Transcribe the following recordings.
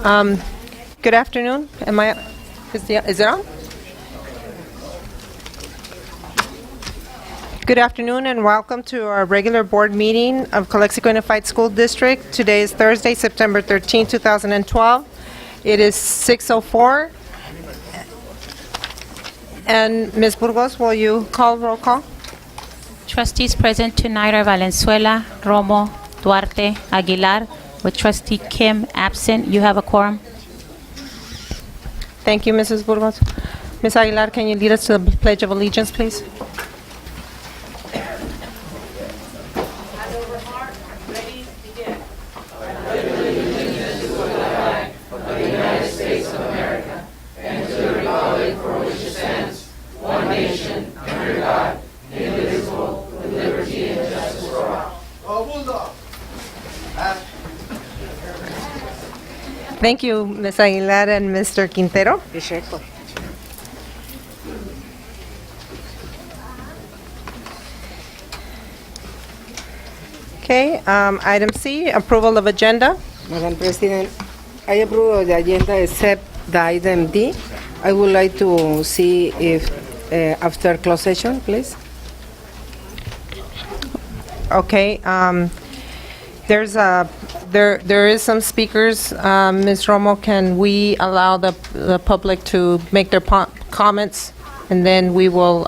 Good afternoon. Is it on? Good afternoon and welcome to our regular board meeting of Calexico Unified School District. Today is Thursday, September 13, 2012. It is 6:04. And Ms. Burgos, will you call roll call? Trustees present tonight are Valenzuela, Romo, Duarte, Aguilar, with Trustee Kim absent. You have a quorum. Thank you, Mrs. Burgos. Ms. Aguilar, can you lead us to the Pledge of Allegiance, please? Thank you, Ms. Aguilar and Mr. Quintero. Okay, item C, approval of agenda. Madam President, I approve the agenda except the item D. I would like to see if after closed session, please. Okay, there is some speakers. Ms. Romo, can we allow the public to make their comments, and then we will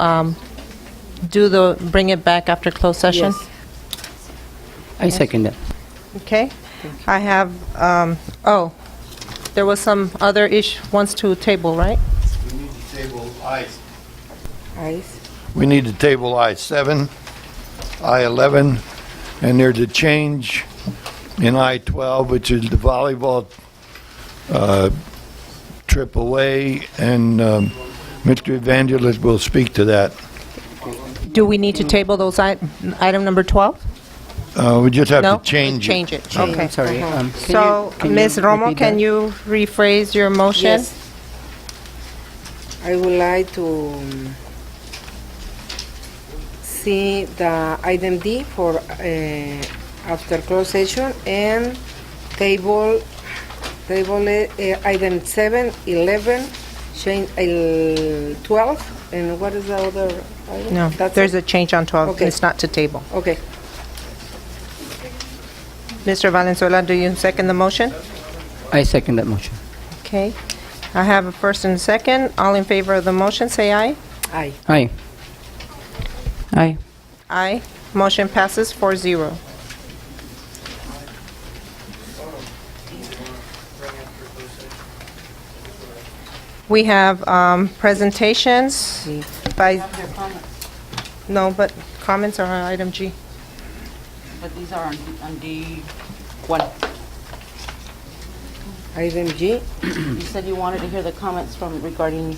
bring it back after closed session? Yes. I second that. Okay. I have, there was some other wants to table, right? We need to table Ayes. We need to table I-7, I-11, and there's a change in I-12, which is the volleyball trip away, and Mr. Evangelist will speak to that. Do we need to table those item number 12? We just have No? to change it. Change it, okay. I'm sorry. So, Ms. Romo, can you rephrase your motion? Yes. I would like to see the item D for after closed session and table item 7, 11, change 12, and what is the other item? No, That's there's it? a change on 12. Okay. It's not to table. Okay. Mr. Valenzuela, do you second the motion? I second that motion. Okay. I have a first and a second. All in favor of the motion, say aye. Aye. Aye. Aye. Aye. Motion passes 4-0. We have presentations by... No, but comments are on item G. But these are on D1. Item G. You said you wanted to hear the comments from regarding,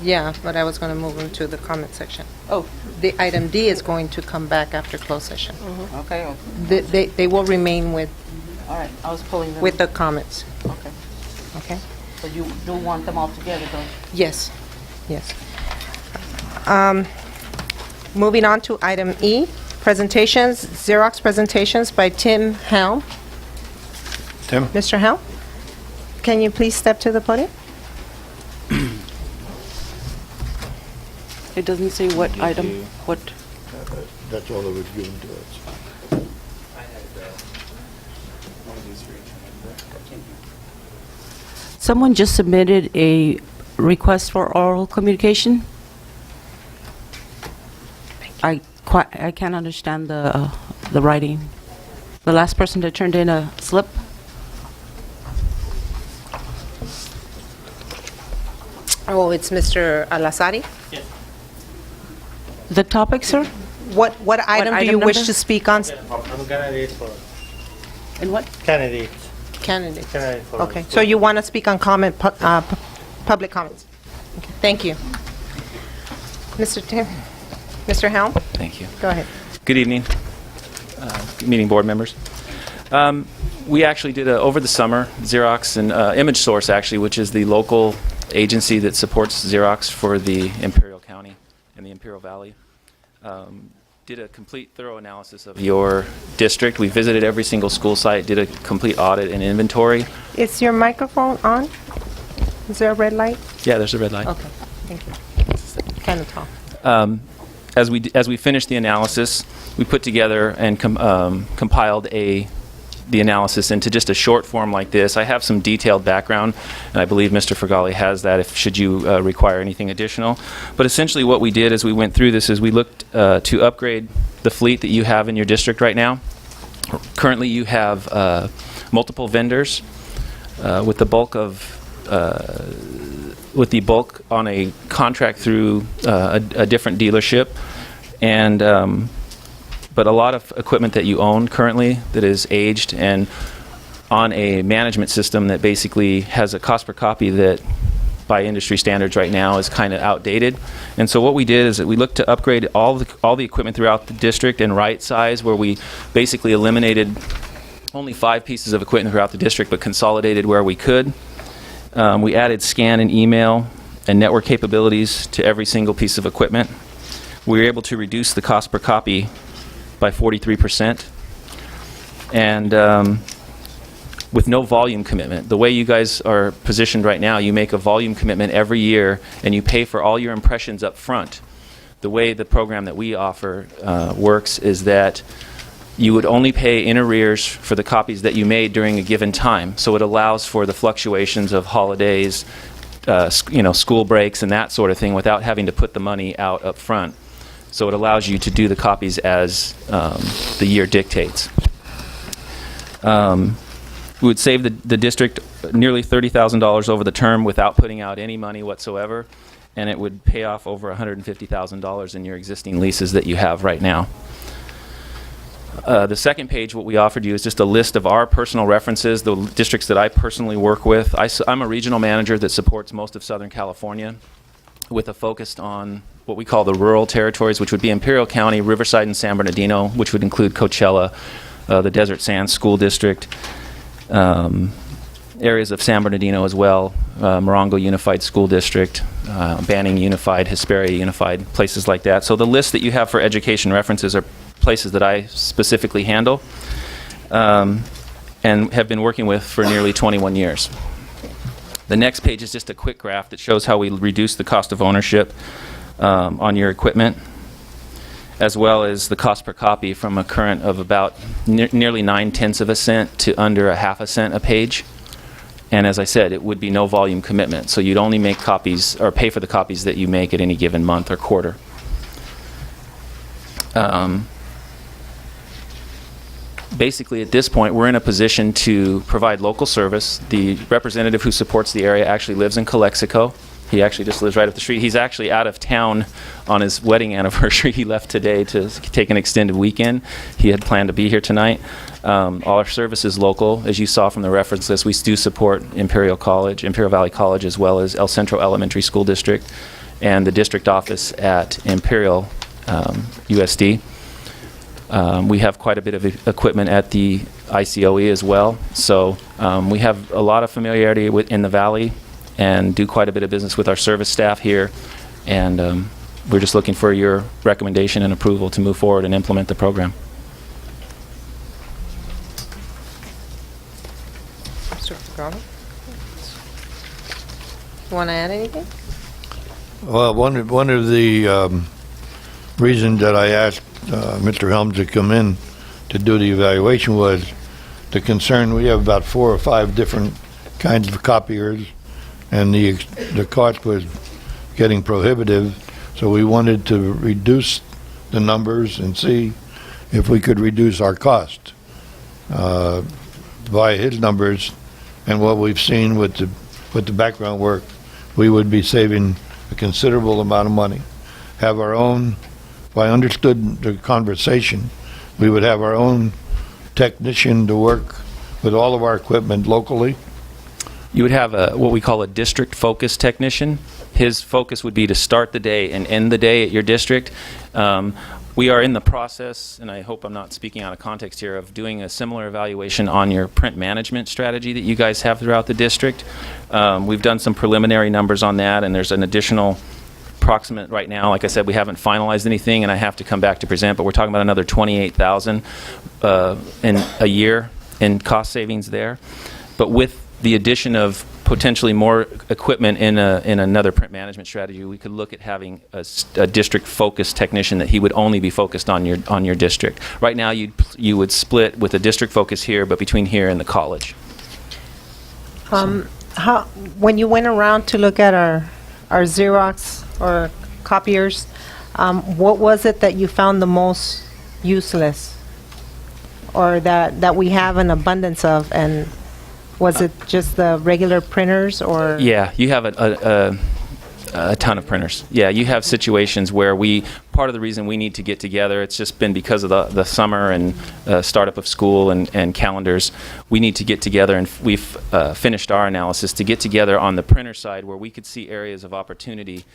Yeah, but I was going to move them to the comment section. oh, The item D is going to come back after closed session. okay, They will remain with all right, I was pulling them. the comments, Okay, okay? so you do want them all together, though? Yes, yes. Moving on to item E, presentations, Xerox presentations by Tim Helm. Tim? Mr. Helm, can you please step to the podium? It doesn't say what item, what, That's all that was given to us. someone just submitted a request for oral communication? I can't understand the writing. The last person that turned in a slip? Oh, it's Mr. Alazari. The topic, sir? What item do you item wish number? to speak on? I'm a candidate for And what? candidate. Candidates. Candidate for Okay, so you want to speak on public comments? Okay, thank you. Mr. Helm, Thank you. go ahead. Good evening, meeting board members. We actually did over the summer, Xerox and Image Source actually, which is the local agency that supports Xerox for the Imperial County and the Imperial Valley. Did a complete thorough analysis of your district. We visited every single school site, did a complete audit and inventory Is your microphone on? Is there a red light? Yeah, there's a red light. Okay, thank you. Kind of tall. As we finished the analysis, we put together and compiled the analysis into just a short form like this. I have some detailed background, and I believe Mr. Fergali has that if should you require anything additional. But essentially what we did as we went through this is we looked to upgrade the fleet that you have in your district right now. Currently you have multiple vendors with the bulk on a contract through a different dealership, and but a lot of equipment that you own currently that is aged and on a management system that basically has a cost per copy that by industry standards right now is kind of outdated. And so what we did is that we looked to upgrade all the equipment throughout the district and right size, where we basically eliminated only 5 pieces of equipment throughout the district but consolidated where we could. We added scan and email and network capabilities to every single piece of equipment. We were able to reduce the cost per copy by 43%, and with no volume commitment. The way you guys are positioned right now, you make a volume commitment every year and you pay for all your impressions up front. The way the program that we offer works is that you would only pay in arrears for the copies that you made during a given time. So it allows for the fluctuations of holidays, school breaks and that sort of thing without having to put the money out up front. So it allows you to do the copies as the year dictates. We would save the district nearly $30,000 over the term without putting out any money whatsoever, and it would pay off over $150,000 in your existing leases that you have right now. The second page, what we offered you is just a list of our personal references, the districts that I personally work with. I'm a regional manager that supports most of Southern California with a focus on what we call the rural territories, which would be Imperial County, Riverside, and San Bernardino, which would include Coachella, the Desert Sands School District, areas of San Bernardino as well, Morongo Unified School District, Banning Unified, Hesperia Unified, places like that. So the list that you have for education references are places that I specifically handle and have been working with for nearly 21 years. The next page is just a quick graph that shows how we reduce the cost of ownership on your equipment, as well as the cost per copy from a current of about nearly 9/10 of a cent to under a half a cent a page. And as I said, it would be no volume commitment, so you'd only make copies or pay for the copies that you make at any given month or quarter. Basically, at this point, we're in a position to provide local service. The representative who supports the area actually lives in Calexico. He actually just lives right up the street. He's actually out of town on his wedding anniversary. He left today to take an extended weekend. He had planned to be here tonight. All our service is local. As you saw from the reference list, we do support Imperial Valley College, as well as El Centro Elementary School District and the district office at Imperial USD. We have quite a bit of equipment at the ICOE as well. So we have a lot of familiarity in the Valley and do quite a bit of business with our service staff here. And we're just looking for your recommendation and approval to move forward and implement the program. Mr. Fergali? Want to add anything? Well, one of the reasons that I asked Mr. Helms to come in to do the evaluation was the concern. We have about 4 or 5 different kinds of copiers, and the cost was getting prohibitive, so we wanted to reduce the numbers and see if we could reduce our cost. By his numbers and what we've seen with the background work, we would be saving a considerable amount of money. Have our own, if I understood the conversation, we would have our own technician to work with all of our equipment locally. You would have what we call a district focus technician. His focus would be to start the day and end the day at your district. We are in the process, and I hope I'm not speaking out of context here, of doing a similar evaluation on your print management strategy that you guys have throughout the district. We've done some preliminary numbers on that, and there's an additional approximate right now. Like I said, we haven't finalized anything, and I have to come back to present, but we're talking about another $28,000 in a year in cost savings there. But with the addition of potentially more equipment in another print management strategy, we could look at having a district-focused technician that he would only be focused on your district. Right now, you would split with a district focus here, but between here and the college. When you went around to look at our Xerox or copiers, what was it that you found the most useless, or that we have an abundance of? And was it just the regular printers, or? Yeah, you have a ton of printers. Yeah, you have situations where part of the reason we need to get together, it's just been because of the summer and startup of school and calendars. We need to get together, and we've finished our analysis to get together on the printer side where we could see areas of opportunity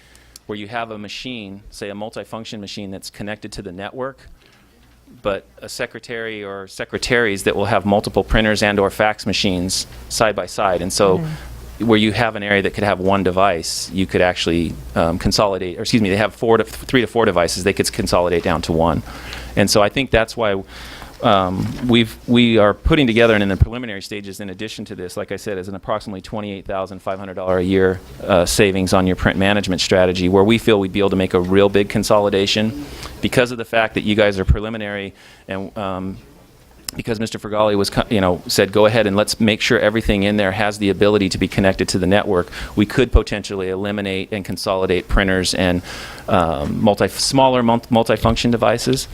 where you have a machine, say a multifunction machine that's connected to the network, but a secretary or secretaries that will have multiple printers and or fax machines side by side. And so where you have an area that could have one device, you could actually consolidate, or excuse me, they have 3 to 4 devices, they could consolidate down to one. And so I think that's why we are putting together, and in the preliminary stages, in addition to this, like I said, is an approximately $28,500 a year savings on your print management strategy, where we feel we'd be able to make a real big consolidation because of the fact that you guys are preliminary, and because Mr. Fergali was, said, go ahead and let's make sure everything in there has the ability to be connected to the network. We could potentially eliminate and consolidate printers and smaller multifunction devices.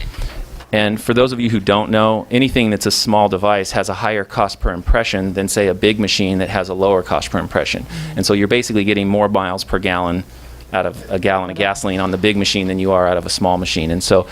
And for those of you who don't know, anything that's a small device has a higher cost per impression than, say, a big machine that has a lower cost per impression. And so you're basically getting more miles per gallon out of a gallon of gasoline on the big machine than you are out of a small machine. And so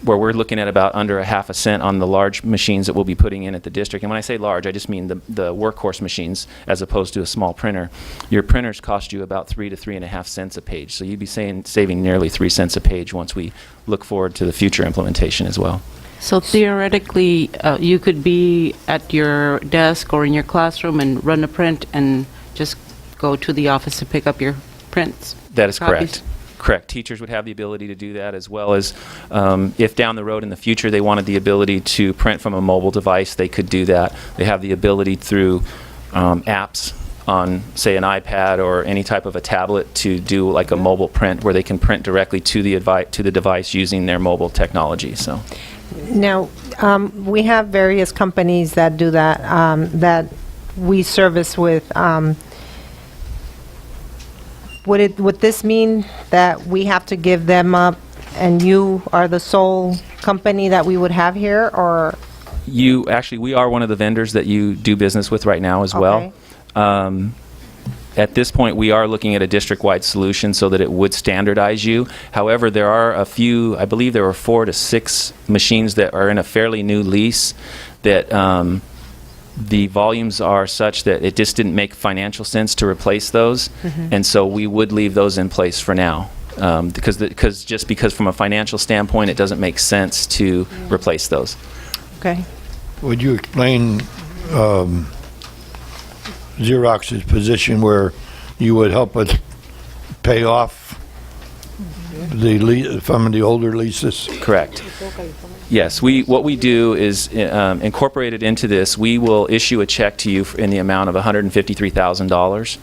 where we're looking at about under a half a cent on the large machines that we'll be putting in at the district. And when I say large, I just mean the workhorse machines as opposed to a small printer. Your printers cost you about 3 to 3.5 cents a page. So you'd be saving nearly 3 cents a page once we look forward to the future implementation as well. So theoretically, you could be at your desk or in your classroom and run a print and just go to the office to pick up your prints? That is copies? correct. Correct. Teachers would have the ability to do that, as well as if down the road in the future they wanted the ability to print from a mobile device, they could do that. They have the ability through apps on, say, an iPad or any type of a tablet to do like a mobile print where they can print directly to the device using their mobile technology. So. Now, we have various companies that do that, that we service with. Would this mean that we have to give them up and you are the sole company that we would have here, or? We are one of the vendors that you do business with right now as well. At this point, we are looking at a district-wide solution so that it would standardize you. However, there are a few, I believe there are 4 to 6 machines that are in a fairly new lease that the volumes are such that it just didn't make financial sense to replace those. And so we would leave those in place for now. Because from a financial standpoint, it doesn't make sense to replace those. Okay. Would you explain Xerox's position where you would help us pay off some of the older leases? Correct. Yes, what we do is incorporated into this, we will issue a check to you in the amount of $153,000,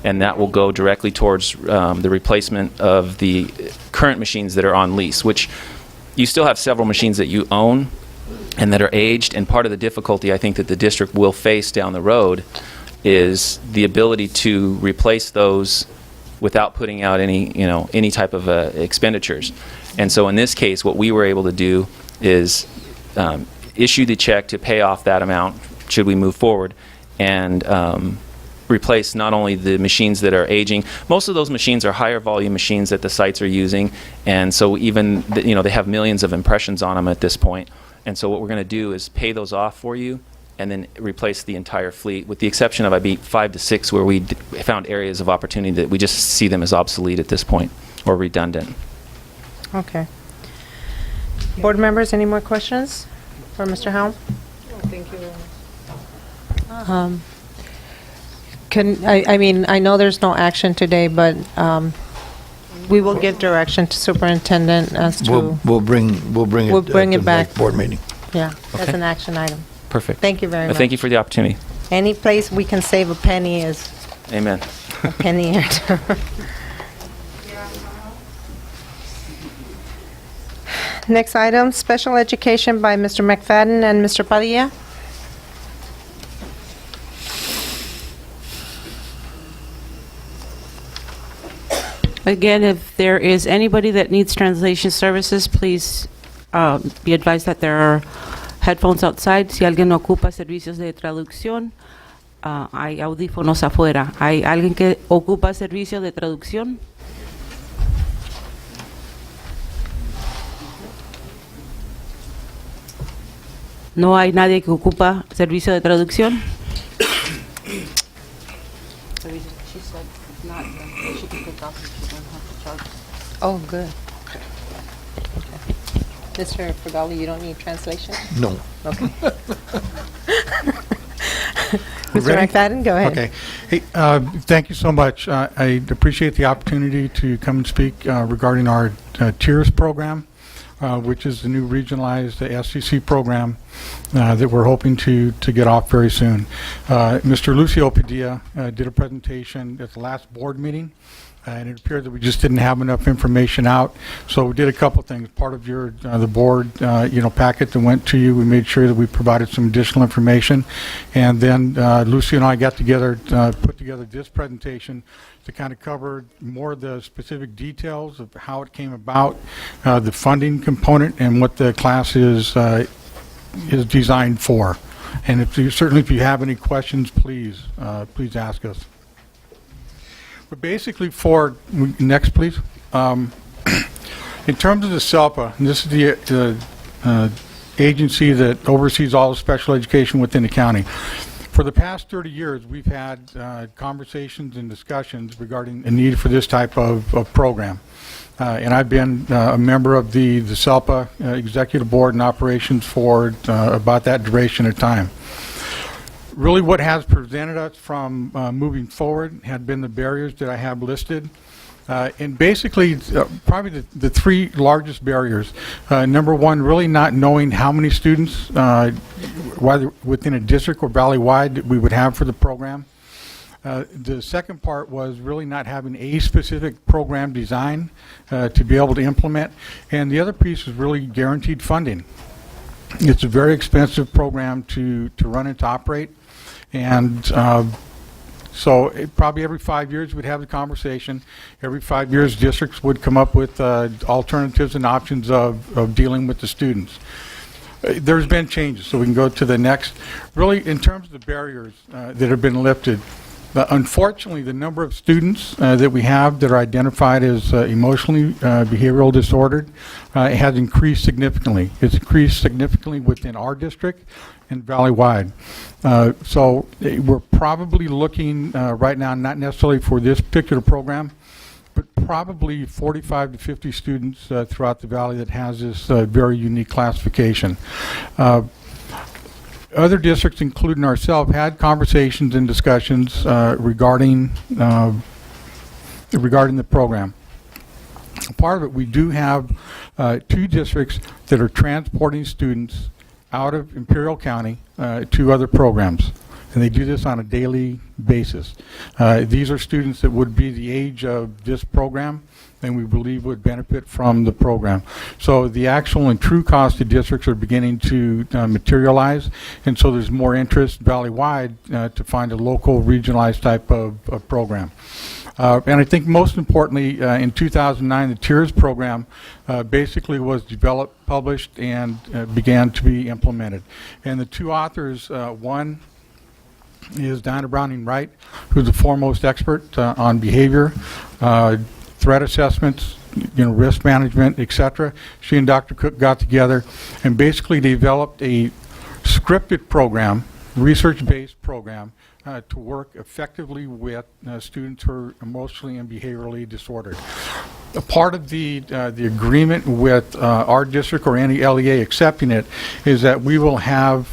and that will go directly towards the replacement of the current machines that are on lease, which you still have several machines that you own and that are aged, and part of the difficulty I think that the district will face down the road is the ability to replace those without putting out any type of expenditures. And so in this case, what we were able to do is issue the check to pay off that amount should we move forward, and replace not only the machines that are aging. Most of those machines are higher volume machines that the sites are using, and so even they have millions of impressions on them at this point. And so what we're going to do is pay those off for you and then replace the entire fleet, with the exception of maybe 5 to 6 where we found areas of opportunity that we just see them as obsolete at this point or redundant. Okay. Board members, any more questions for Mr. Helm? Thank you. I know there's no action today, but we will give direction to superintendent as to, We'll bring it We'll bring at it the back. next board meeting. yeah, as Okay. an action item. Perfect. Thank you very much. Thank you for the opportunity. Any place we can save a penny is Amen. a penny. Next item, special education by Mr. McFadden and Mr. Padilla. Again, if there is anybody that needs translation services, please be advised that there are headphones outside. Si alguien ocupa servicios de traducción, hay audífonos afuera. ¿Hay alguien que ocupa servicio de traducción? ¿No hay nadie que ocupa servicio de traducción? Oh, good. Mr. Fagali, you don't need translation? No. Okay. We're Mr. ready? McFadden, go ahead. Okay. Hey, thank you so much. I appreciate the opportunity to come and speak regarding our TIERS program, which is the new regionalized SCC program that we're hoping to get off very soon. Mr. Lucio Padilla did a presentation at the last board meeting, and it appeared that we just didn't have enough information out. So we did a couple things. Part of your the board packet that went to you, we made sure that we provided some additional information, and then Lucy and I got together, put together this presentation to kind of cover more of the specific details of how it came about, the funding component, and what the class is designed for. And if you have any questions, please ask us. But basically next please. In terms of the SELPA, and this is the agency that oversees all the special education within the county. For the past 30 years, we've had conversations and discussions regarding a need for this type of program. And I've been a member of the SELPA Executive Board and Operations for about that duration of time. Really what has prevented us from moving forward had been the barriers that I have listed. And basically, probably the three largest barriers. Number one, really not knowing how many students, whether within a district or valley-wide, that we would have for the program. The second part was really not having a specific program design to be able to implement. And the other piece is really guaranteed funding. It's a very expensive program to run and to operate. And so probably every 5 years we'd have the conversation. Every 5 years districts would come up with alternatives and options of dealing with the students. There's been changes, so we can go to the next. Really, in terms of the barriers that have been lifted, unfortunately, the number of students that we have that are identified as emotionally behavioral disordered has increased significantly. It's increased significantly within our district and valley-wide. So we're probably looking right now, not necessarily for this particular program, but probably 45 to 50 students throughout the valley that has this very unique classification. Other districts, including ourselves, had conversations and discussions regarding the program. Part of it, we do have 2 districts that are transporting students out of Imperial County to other programs, and they do this on a daily basis. These are students that would be the age of this program and we believe would benefit from the program. So the actual and true cost to districts are beginning to materialize, and so there's more interest valley-wide to find a local regionalized type of program. And I think most importantly, in 2009, the TIERS program basically was developed, published, and began to be implemented. And the 2 authors, one is Diana Browning Wright, who's the foremost expert on behavior, threat assessments, risk management, etc. She and Dr. Cook got together and basically developed a scripted program, research-based program, to work effectively with students who are emotionally and behaviorally disordered. A part of the agreement with our district or any LEA accepting it is that we will have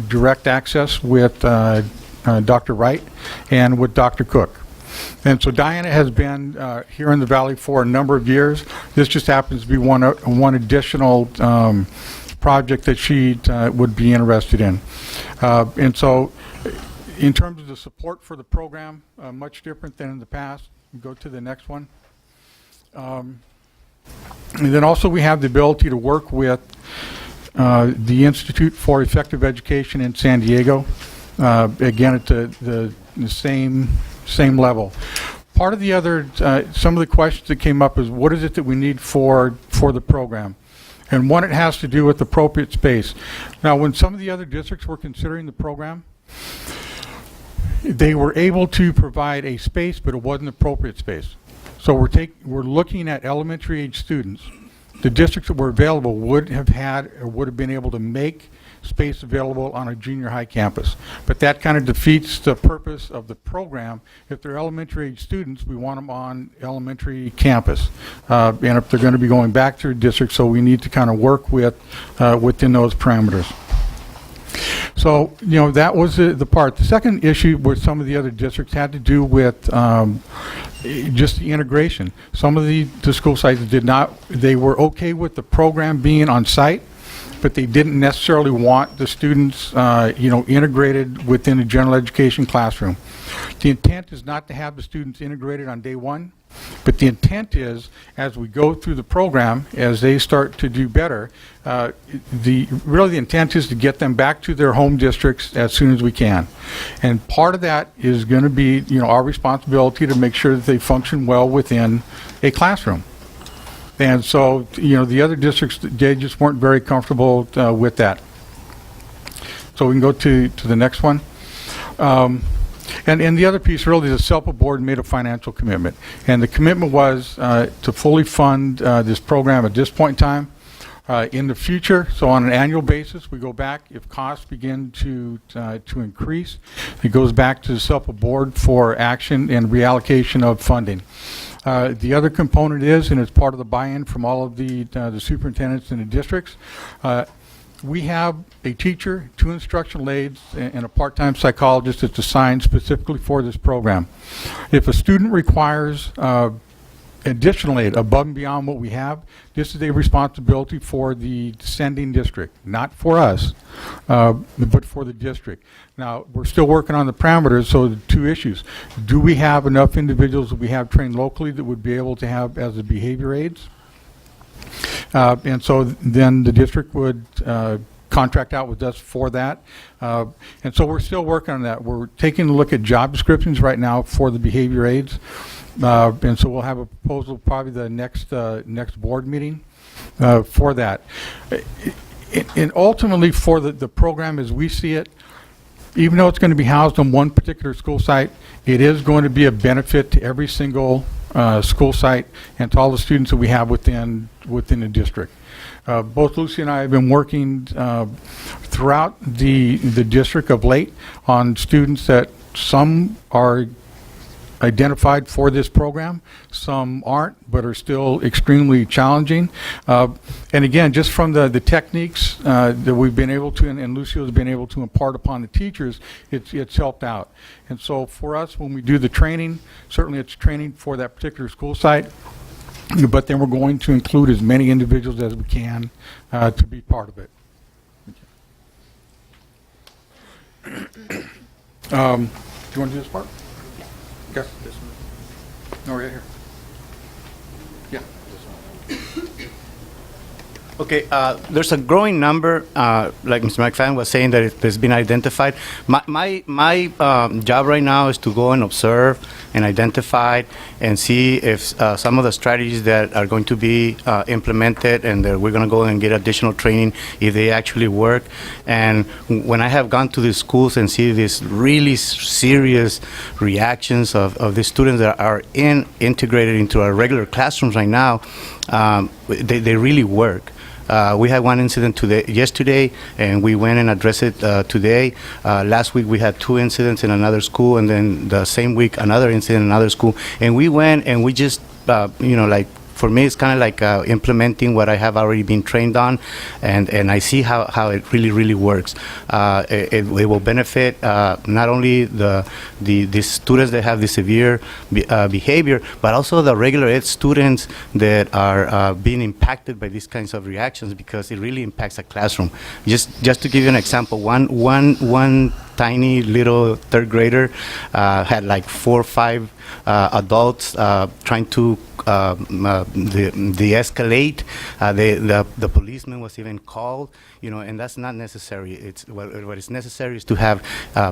direct access with Dr. Wright and with Dr. Cook. And so Diana has been here in the Valley for a number of years. This just happens to be one additional project that she would be interested in. And so In terms of the support for the program, much different than in the past. Go to the next one. And then also we have the ability to work with the Institute for Effective Education in San Diego, again at the same level. Part of the other, some of the questions that came up is what is it that we need for the program? And one, it has to do with appropriate space. Now, when some of the other districts were considering the program, they were able to provide a space, but it wasn't appropriate space. So we're looking at elementary age students. The districts that were available would have had or would have been able to make space available on a junior high campus. But that kind of defeats the purpose of the program. If they're elementary age students, we want them on elementary campus. And if they're going to be going back to their district, so we need to kind of work with within those parameters. So, you know, that was the part. The second issue with some of the other districts had to do with just the integration. Some of the school sites did not, they were okay with the program being on site, but they didn't necessarily want the students, you know, integrated within a general education classroom. The intent is not to have the students integrated on day one, but the intent is, as we go through the program, as they start to do better, really the intent is to get them back to their home districts as soon as we can. And part of that is going to be, you know, our responsibility to make sure that they function well within a classroom. And so, you know, the other districts, they just weren't very comfortable with that. So we can go to the next one. And the other piece, really, the SELPA board made a financial commitment. And the commitment was to fully fund this program at this point in time. In the future, so on an annual basis, we go back. If costs begin to increase, it goes back to the SELPA board for action and reallocation of funding. The other component is, and it's part of the buy-in from all of the superintendents in the districts, we have a teacher, 2 instructional aides, and a part-time psychologist that's assigned specifically for this program. If a student requires additional aid above and beyond what we have, this is a responsibility for the sending district, not for us, but for the district. Now, we're still working on the parameters, so the 2 issues. Do we have enough individuals that we have trained locally that would be able to have as the behavior aides? And so then the district would contract out with us for that. And so we're still working on that. We're taking a look at job descriptions right now for the behavior aides. And so we'll have a proposal probably the next board meeting for that. And ultimately for the program as we see it, even though it's going to be housed on one particular school site, it is going to be a benefit to every single school site and to all the students that we have within the district. Both Lucy and I have been working throughout the district of late on students that some are identified for this program, some aren't, but are still extremely challenging. And again, just from the techniques that we've been able to, and Lucio has been able to impart upon the teachers, it's helped out. And so for us, when we do the training, certainly it's training for that particular school site, but then we're going to include as many individuals as we can to be part of it. Do you want to do this part? Yes. This one. No, right here. Yeah. Okay, there's a growing number, like Mr. McFadden was saying, that it has been identified. My job right now is to go and observe and identify and see if some of the strategies that are going to be implemented and that we're going to go and get additional training, if they actually work. And when I have gone to the schools and see these really serious reactions of the students that are integrated into our regular classrooms right now, they really work. We had one incident yesterday, and we went and addressed it today. Last week we had 2 incidents in another school, and then the same week another incident in another school. And we went and we just, like for me, it's kind of like implementing what I have already been trained on, and I see how it really works. It will benefit not only the students that have the severe behavior, but also the regular ed students that are being impacted by these kinds of reactions, because it really impacts a classroom. Just to give you an example, one tiny little third grader had like 4 or 5 adults trying to de-escalate. The policeman was even called, and that's not necessary. It's what is necessary is to have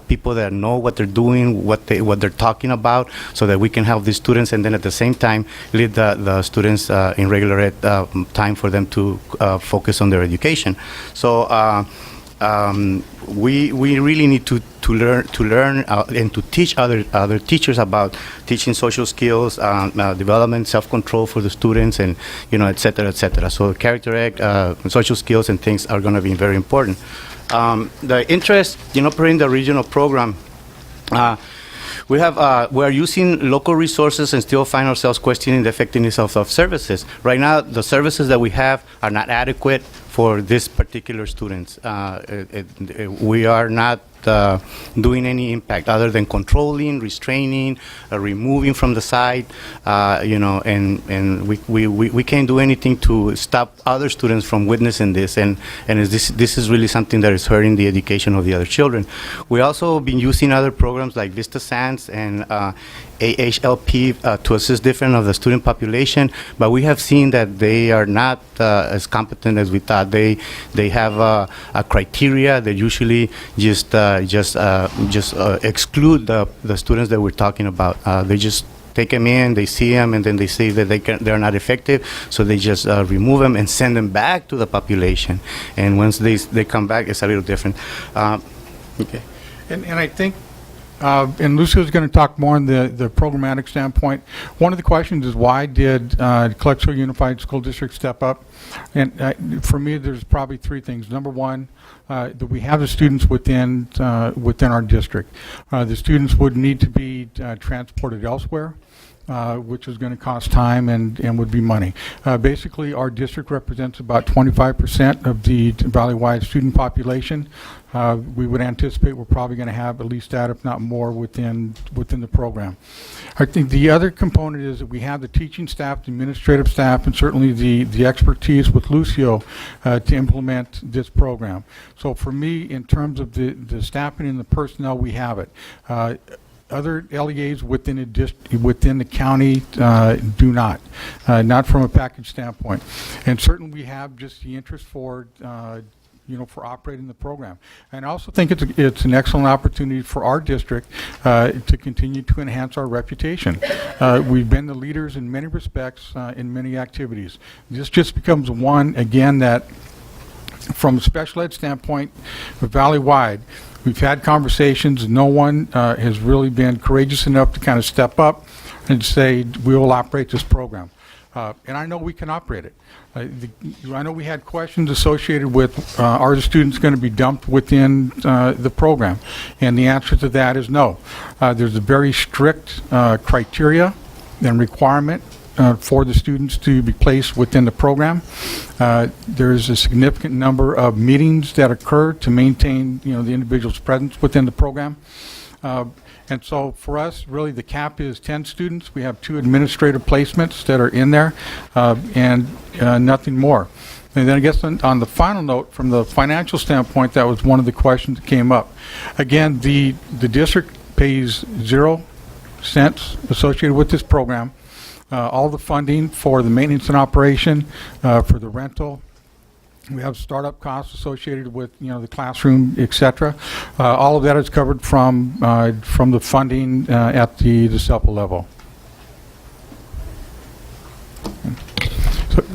people that know what they're doing, what they're talking about, so that we can help the students, and then at the same time lead the students in regular ed time for them to focus on their education. So we really need to learn and to teach other teachers about teaching social skills, development, self-control for the students, and et cetera, et cetera. So character act, social skills, and things are going to be very important. The interest in operating the regional program. We're using local resources and still find ourselves questioning the effectiveness of services. Right now, the services that we have are not adequate for this particular students. We are not doing any impact other than controlling, restraining, removing from the site, and we can't do anything to stop other students from witnessing this, and this is really something that is hurting the education of the other children. We also been using other programs like Vista Sans and AHLP to assist different of the student population, but we have seen that they are not as competent as we thought. They have a criteria that usually just exclude the students that we're talking about. They just take them in, they see them, and then they say that they're not effective, so they just remove them and send them back to the population. And once they come back, it's a little different. Okay. And I think, and Lucio's going to talk more on the programmatic standpoint. One of the questions is, why did Clarksville Unified School District step up? And for me, there's probably 3 things. Number one, that we have the students within our district. The students would need to be transported elsewhere, which is going to cost time and would be money. Basically, our district represents about 25% of the valley-wide student population. We would anticipate we're probably going to have at least that, if not more, within the program. I think the other component is that we have the teaching staff, the administrative staff, and certainly the expertise with Lucio to implement this program. So for me, in terms of the staffing and the personnel, we have it. Other LEAs within the county do not from a package standpoint. And certainly we have just the interest for operating the program. And I also think it's an excellent opportunity for our district to continue to enhance our reputation. We've been the leaders in many respects in many activities. This just becomes one, again, that from a special ed standpoint, valley-wide, we've had conversations. No one has really been courageous enough to kind of step up and say, we will operate this program. And I know we can operate it. I know we had questions associated with, are the students going to be dumped within the program? And the answer to that is no. There's a very strict criteria and requirement for the students to be placed within the program. There's a significant number of meetings that occur to maintain, the individual's presence within the program. And so for us, really, the cap is 10 students. We have 2 administrative placements that are in there, and nothing more. And then I guess on the final note, from the financial standpoint, that was one of the questions that came up. Again, the district pays 0 cents associated with this program. All the funding for the maintenance and operation, for the rental. We have startup costs associated with, the classroom, et cetera. All of that is covered from the funding at the SEPA level.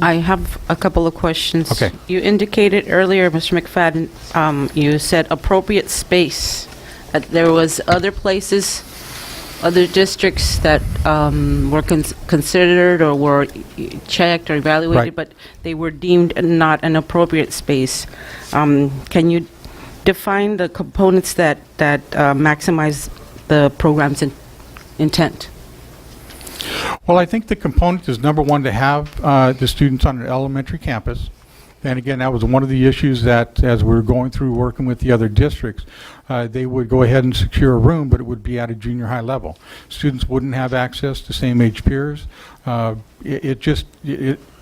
I have a couple of questions. Okay. You indicated earlier, Mr. McFadden, you said appropriate space. There was other places, other districts that were considered or were checked or evaluated, Right. but they were deemed not an appropriate space. Can you define the components that maximize the program's intent? Well, I think the component is, number one, to have the students on an elementary campus. And again, that was one of the issues that, as we were going through working with the other districts, they would go ahead and secure a room, but it would be at a junior high level. Students wouldn't have access to same age peers.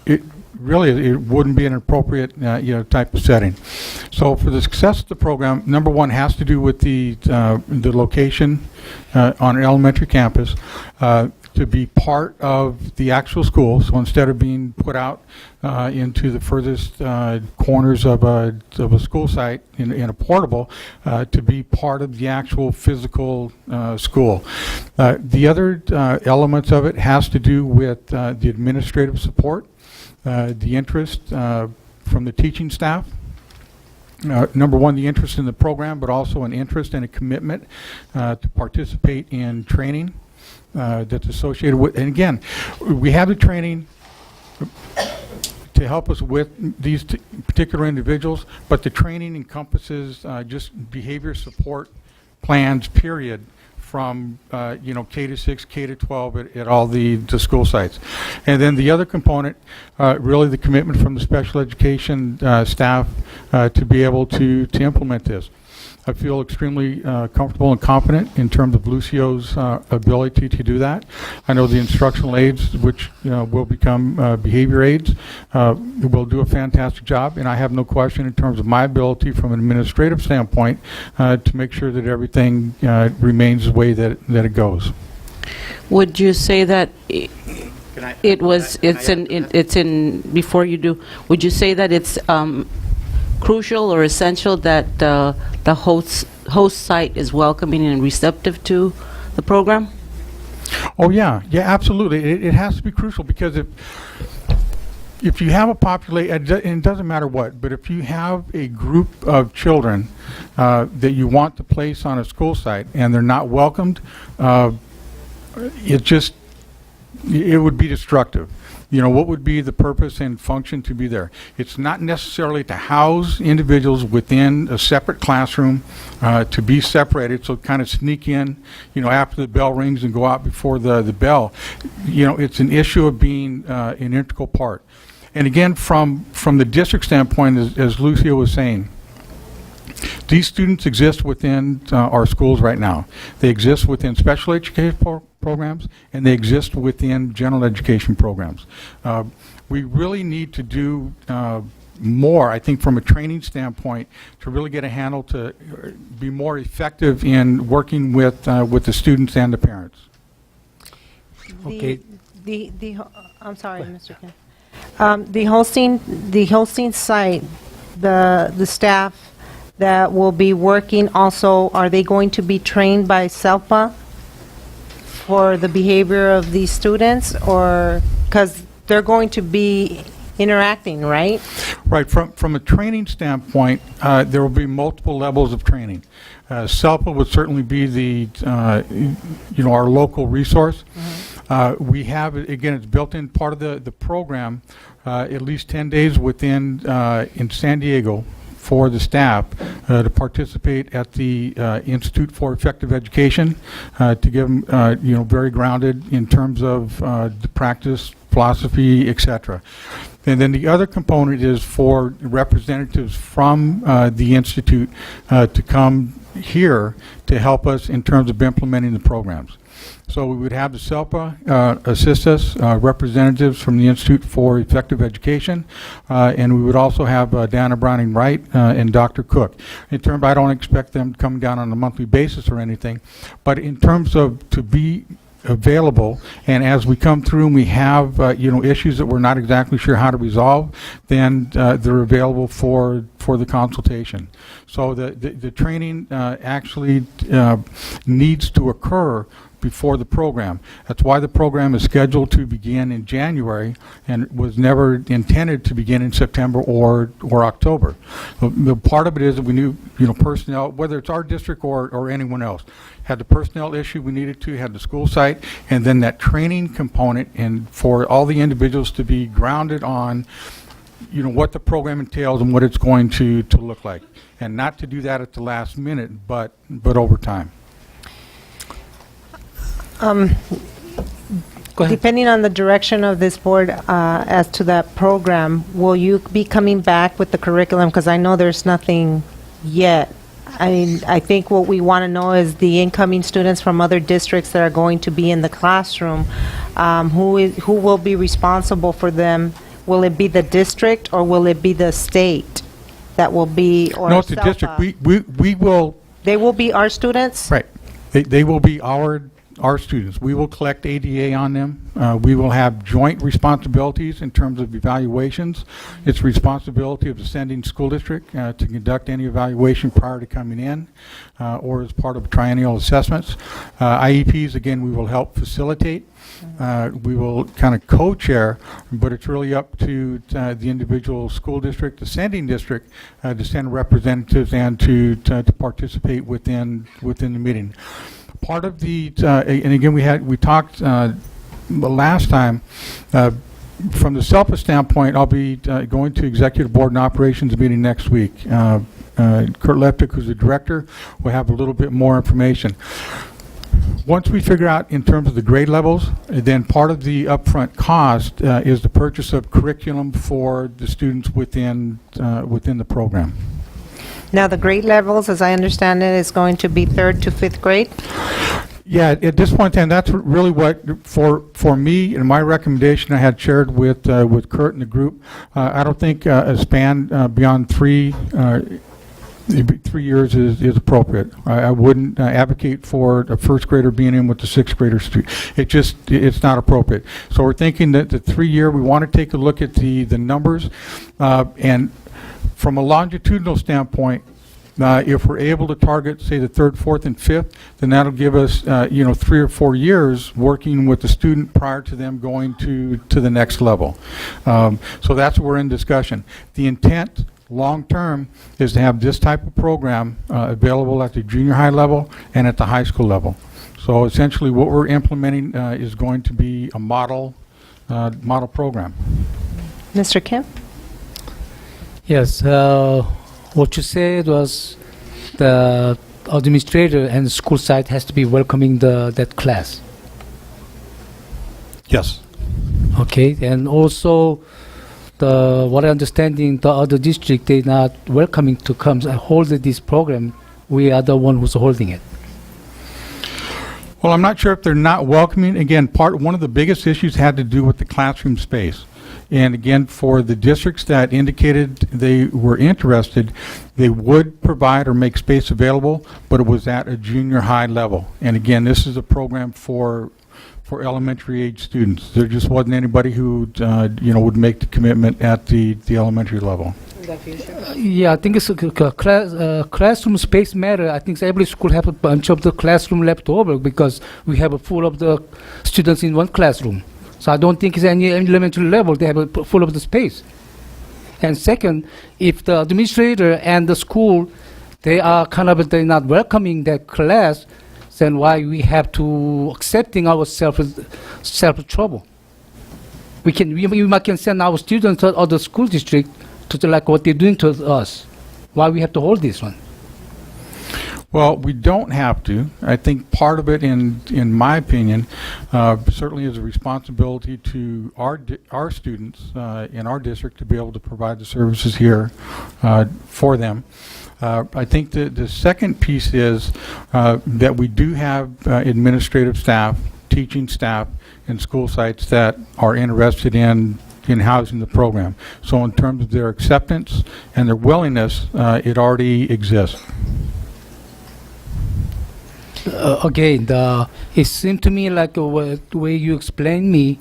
It really, it wouldn't be an appropriate, type of setting. So for the success of the program, number one has to do with the location on an elementary campus, to be part of the actual school. So instead of being put out into the furthest corners of a school site in a portable, to be part of the actual physical school. The other elements of it has to do with the administrative support, the interest from the teaching staff. Number one, the interest in the program, but also an interest and a commitment to participate in training that's associated with, and again, we have the training to help us with these particular individuals, but the training encompasses just behavior support plans, period, from K to 6, K to 12 at all the school sites. And then the other component, really the commitment from the special education staff to be able to implement this. I feel extremely comfortable and confident in terms of Lucio's ability to do that. I know the instructional aides, which will become behavior aides, will do a fantastic job, and I have no question in terms of my ability from an administrative standpoint to make sure that everything remains the way that it goes. Would you say that before you do, would you say that it's crucial or essential that the host site is welcoming and receptive to the program? Oh yeah, absolutely. It has to be crucial, because if you have a population, and it doesn't matter what, but if you have a group of children that you want to place on a school site and they're not welcomed, it would be destructive. What would be the purpose and function to be there? It's not necessarily to house individuals within a separate classroom, to be separated, so kind of sneak in, after the bell rings and go out before the bell. It's an issue of being an integral part. And again, from the district standpoint, as Lucio was saying, these students exist within our schools right now. They exist within special education programs, and they exist within general education programs. We really need to do more, I think, from a training standpoint, to really get a handle to be more effective in working with the students and the parents. Okay. I'm sorry, Mr. Kim. The hosting site, the staff that will be working also, are they going to be trained by SELPA for the behavior of these students, or because they're going to be interacting, right? Right. From a training standpoint, there will be multiple levels of training. SELPA would certainly be our local resource. Mm-hmm. We have, again, it's built in part of the program, at least 10 days in San Diego, for the staff to participate at the Institute for Effective Education, to give them, very grounded in terms of the practice, philosophy, etc. And then the other component is for representatives from the Institute to come here to help us in terms of implementing the programs. So we would have the SELPA assist us, representatives from the Institute for Effective Education, and we would also have Dana Browning-Wright and Dr. Cook. In terms, I don't expect them to come down on a monthly basis or anything, but in terms of to be available, and as we come through and we have issues that we're not exactly sure how to resolve, then they're available for the consultation. So the training actually needs to occur before the program. That's why the program is scheduled to begin in January and was never intended to begin in September or October. The part of it is that we knew, personnel, whether it's our district or anyone else, had the personnel issue we needed to, had the school site, and then that training component, and for all the individuals to be grounded on what the program entails and what it's going to look like, and not to do that at the last minute, but over time. Go ahead. Depending on the direction of this board as to that program, will you be coming back with the curriculum? Because I know there's nothing yet. I mean, I think what we want to know is the incoming students from other districts that are going to be in the classroom, who will be responsible for them? Will it be the district or will it be the state that will be, or No, it's the district. We will, They will be our students? right, they will be our students. We will collect ADA on them. We will have joint responsibilities in terms of evaluations. It's responsibility of the sending school district to conduct any evaluation prior to coming in or as part of triennial assessments. IEPs, again, we will help facilitate. We will kind of co-chair, but it's really up to the individual school district, the sending district, to send representatives and to participate within the meeting. Part of the, and again, we talked last time, from the SELPA standpoint, I'll be going to Executive Board and Operations meeting next week. Kurt Leptic, who's the director, will have a little bit more information. Once we figure out in terms of the grade levels, then part of the upfront cost is the purchase of curriculum for the students within the program. Now, the grade levels, as I understand it, is going to be 3rd to 5th grade? Yeah, at this point in time, that's really what, for me, and my recommendation I had shared with Kurt and the group, I don't think a span beyond 3 years is appropriate. I wouldn't advocate for a first grader being in with the sixth grader student. It's not appropriate. So we're thinking that the 3-year, we want to take a look at the numbers, and from a longitudinal standpoint, if we're able to target, say, the 3rd, 4th, and 5th, then that'll give us, 3 or 4 years working with the student prior to them going to the next level. So that's what we're in discussion. The intent, long-term, is to have this type of program available at the junior high level and at the high school level. So essentially, what we're implementing is going to be a model program. Mr. Kim? Yes, what you said was the administrator and the school site has to be welcoming that class. Yes. Okay, and also what I understanding, the other district, they're not welcoming to come and hold this program. We are the one who's holding it. Well, I'm not sure if they're not welcoming. Again, one of the biggest issues had to do with the classroom space. And again, for the districts that indicated they were interested, they would provide or make space available, but it was at a junior high level. And again, this is a program for elementary age students. There just wasn't anybody who would make the commitment at the elementary level. Yeah, I think it's classroom space matter. I think every school have a bunch of the classroom left over because we have a full of the students in one classroom. So I don't think it's any elementary level they have a full of the space. And second, if the administrator and the school, they're not welcoming that class, then why we have to accepting ourselves trouble? We can send our students to other school district to like what they're doing to us. Why we have to hold this one? Well, we don't have to. I think part of it, in my opinion, certainly is a responsibility to our students in our district to be able to provide the services here for them. I think the second piece is that we do have administrative staff, teaching staff, and school sites that are interested in housing the program. So in terms of their acceptance and their willingness, it already exists. Again, it seemed to me like the way you explained me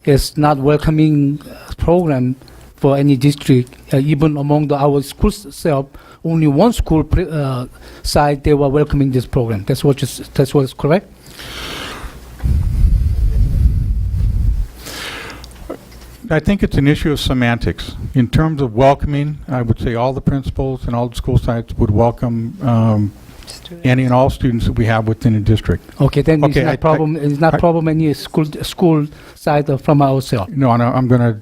is not welcoming program for any district, even among our school self. Only one school side they were welcoming this program. That's what is correct. I think it's an issue of semantics. In terms of welcoming, I would say all the principals and all the school sites would welcome any and all students that we have within a district. Okay, then Okay, it's not problem. It's not problem any school side from ourselves. No, I'm going to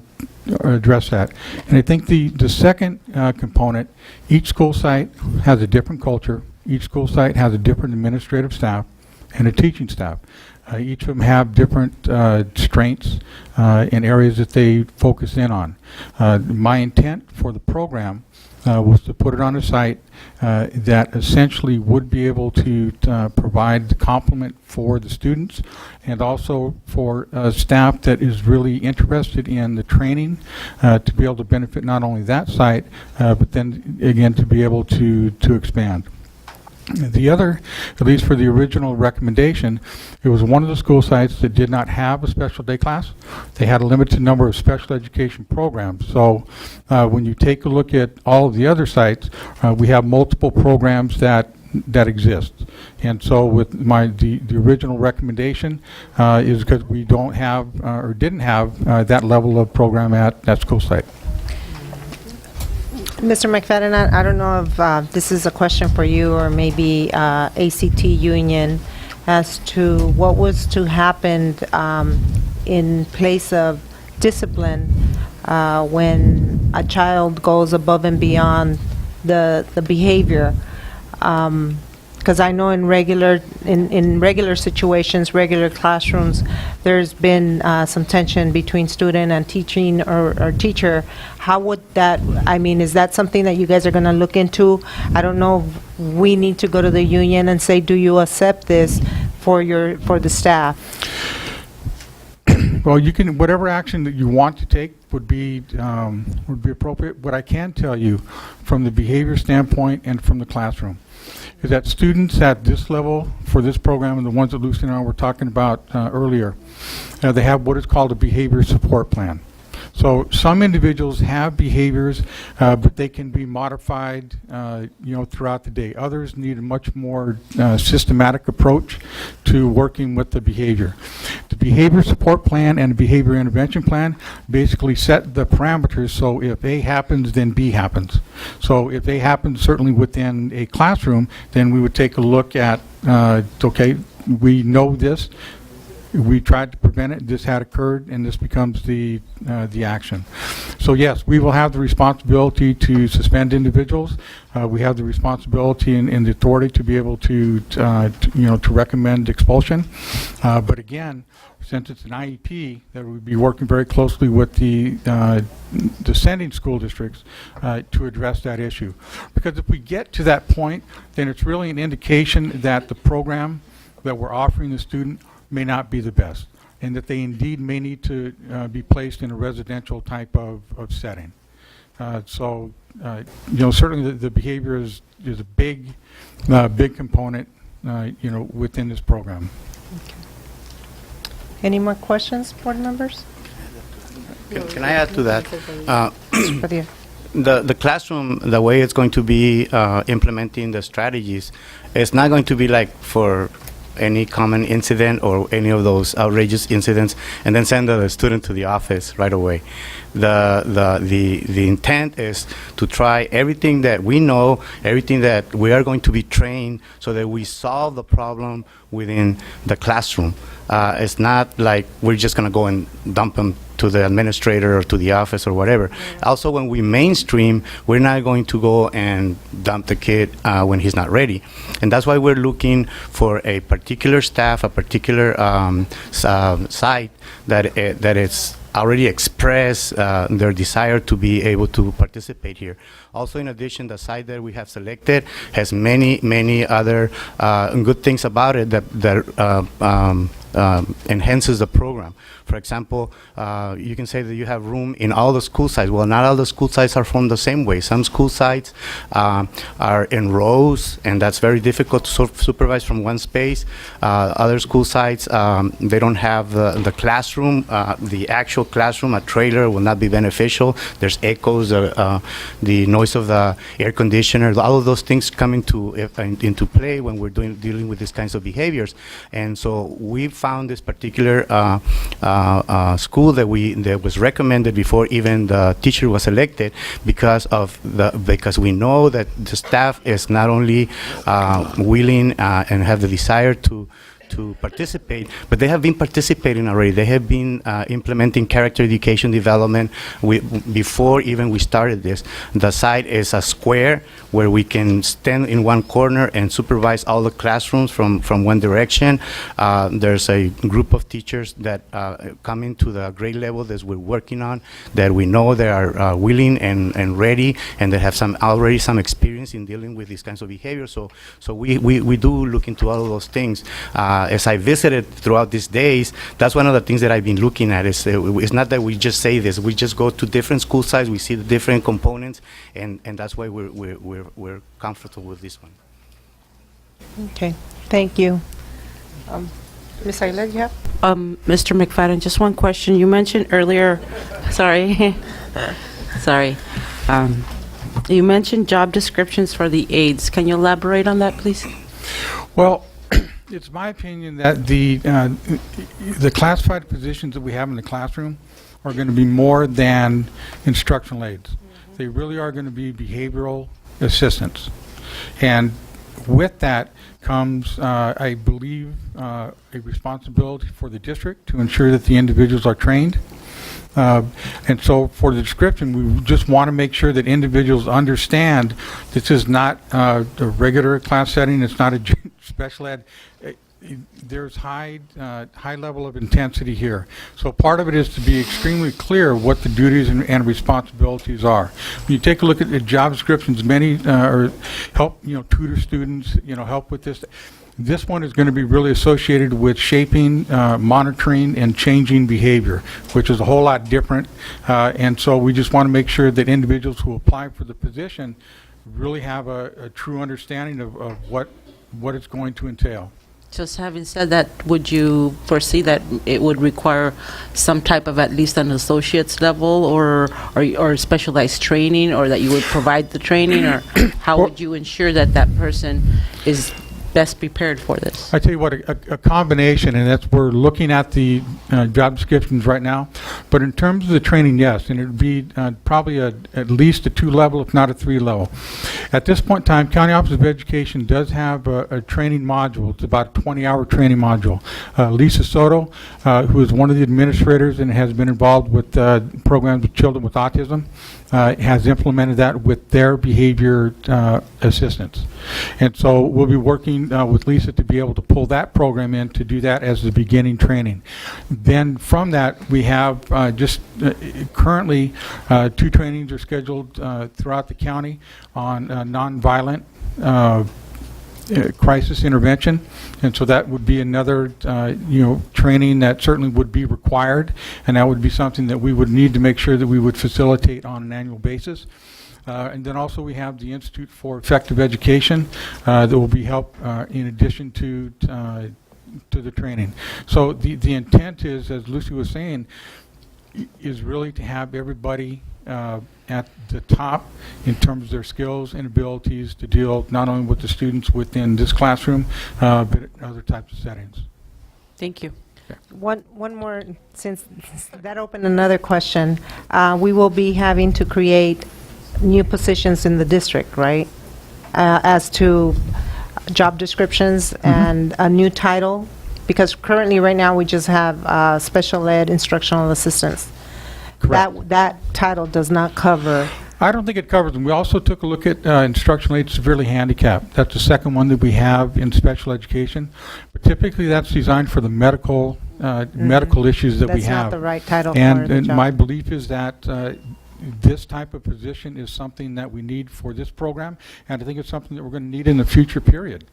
address that. And I think the second component, each school site has a different culture. Each school site has a different administrative staff. and a teaching staff. Each of them have different strengths and areas that they focus in on. My intent for the program was to put it on a site that essentially would be able to provide the complement for the students and also for staff that is really interested in the training to be able to benefit not only that site, but then again to be able to expand. The other, at least for the original recommendation, it was one of the school sites that did not have a special day class. They had a limited number of special education programs. So when you take a look at all of the other sites, we have multiple programs that exist. And so with the original recommendation is because we don't have or didn't have that level of program at that school site. Mr. McFadden, I don't know if this is a question for you or maybe ACT Union as to what was to happen in place of discipline when a child goes above and beyond the behavior. Because I know in regular situations, regular classrooms, there's been some tension between student and teaching or teacher. How would that, I mean, is that something that you guys are going to look into? I don't know if we need to go to the union and say, do you accept this for the staff? Well, you can, whatever action that you want to take would be appropriate. What I can tell you from the behavior standpoint and from the classroom is that students at this level for this program and the ones that Lucy and I were talking about earlier, they have what is called a behavior support plan. So some individuals have behaviors, but they can be modified, throughout the day. Others need a much more systematic approach to working with the behavior. The behavior support plan and the behavior intervention plan basically set the parameters, so if A happens, then B happens. So if A happens certainly within a classroom, then we would take a look at, okay, we know this, we tried to prevent it, this had occurred, and this becomes the action. So yes, we will have the responsibility to suspend individuals. We have the responsibility and the authority to be able to recommend expulsion. But again, since it's an IEP, that we'd be working very closely with the sending school districts to address that issue. Because if we get to that point, then it's really an indication that the program that we're offering the student may not be the best, and that they indeed may need to be placed in a residential type of setting. Certainly the behavior is a big component, within this program. Any more questions, board members? Can I add to that? For the- The classroom, the way it's going to be implementing the strategies, it's not going to be like for any common incident or any of those outrageous incidents and then send the student to the office right away. The intent is to try everything that we know, everything that we are going to be trained so that we solve the problem within the classroom. It's not like we're just going to go and dump them to the administrator or to the office or whatever. Also, when we mainstream, we're not going to go and dump the kid when he's not ready. And that's why we're looking for a particular staff, a particular site that it's already express their desire to be able to participate here. Also, in addition, the site that we have selected has many other good things about it that enhances the program. For example, you can say that you have room in all the school sites. Well, not all the school sites are formed the same way. Some school sites are in rows, and that's very difficult to supervise from one space. Other school sites, they don't have the classroom, the actual classroom. A trailer will not be beneficial. There's echoes, the noise of the air conditioner. All of those things come into play when we're dealing with these kinds of behaviors. And so we found this particular school that was recommended before even the teacher was elected because we know that the staff is not only willing and have the desire to to participate, but they have been participating already. They have been implementing character education development before even we started this. The site is a square where we can stand in one corner and supervise all the classrooms from one direction. There's a group of teachers that come into the grade level that we're working on, that we know they are willing and ready, and they have already some experience in dealing with these kinds of behaviors. So we do look into all of those things. As I visited throughout these days, that's one of the things that I've been looking at. It's not that we just say this. We just go to different school sites, we see the different components, and that's why we're comfortable with this one. Okay, thank you. Ms. Aguilar, you have? Mr. McFadden, just one question. You mentioned earlier, sorry, sorry. You mentioned job descriptions for the aides. Can you elaborate on that, please? Well, it's my opinion that the classified positions that we have in the classroom are going to be more than instructional aides. They really are going to be behavioral assistants. And with that comes, I believe, a responsibility for the district to ensure that the individuals are trained. And so for the description, we just want to make sure that individuals understand this is not a regular class setting, it's not a special ed. There's high level of intensity here. So part of it is to be extremely clear what the duties and responsibilities are. When you take a look at the job descriptions, many are help, tutor students, help with this. This one is going to be really associated with shaping, monitoring, and changing behavior, which is a whole lot different. And so we just want to make sure that individuals who apply for the position really have a true understanding of what it's going to entail. Just having said that, would you foresee that it would require some type of at least an associate's level or specialized training, or that you would provide the training, or how would you ensure that that person is best prepared for this? I tell you what, a combination, and that's, we're looking at the job descriptions right now. But in terms of the training, yes, and it would be probably at least a 2-level, if not a 3-level. At this point in time, County Office of Education does have a training module. It's about a 20-hour training module. Lisa Soto, who is one of the administrators and has been involved with programs with children with autism, has implemented that with their behavior assistants. And so we'll be working with Lisa to be able to pull that program in to do that as the beginning training. Then from that, we have currently 2 trainings are scheduled throughout the county on nonviolent crisis intervention, and so that would be another training that certainly would be required, and that would be something that we would need to make sure that we would facilitate on an annual basis. And then also we have the Institute for Effective Education that will be help in addition to the training. So the intent is, as Lucy was saying, is really to have everybody at the top in terms of their skills and abilities to deal not only with the students within this classroom, but other types of settings. Thank you. One more, since that opened another question. We will be having to create new positions in the district, right? As to job descriptions and a new title, because currently right now we just have special ed instructional assistants. Correct. That title does not cover. I don't think it covers them. We also took a look at instructional aids severely handicapped. That's the second one that we have in special education. But typically that's designed for the medical issues that we have. That's not the right title for the And job. my belief is that this type of position is something that we need for this program, and I think it's something that we're going to need in the future period,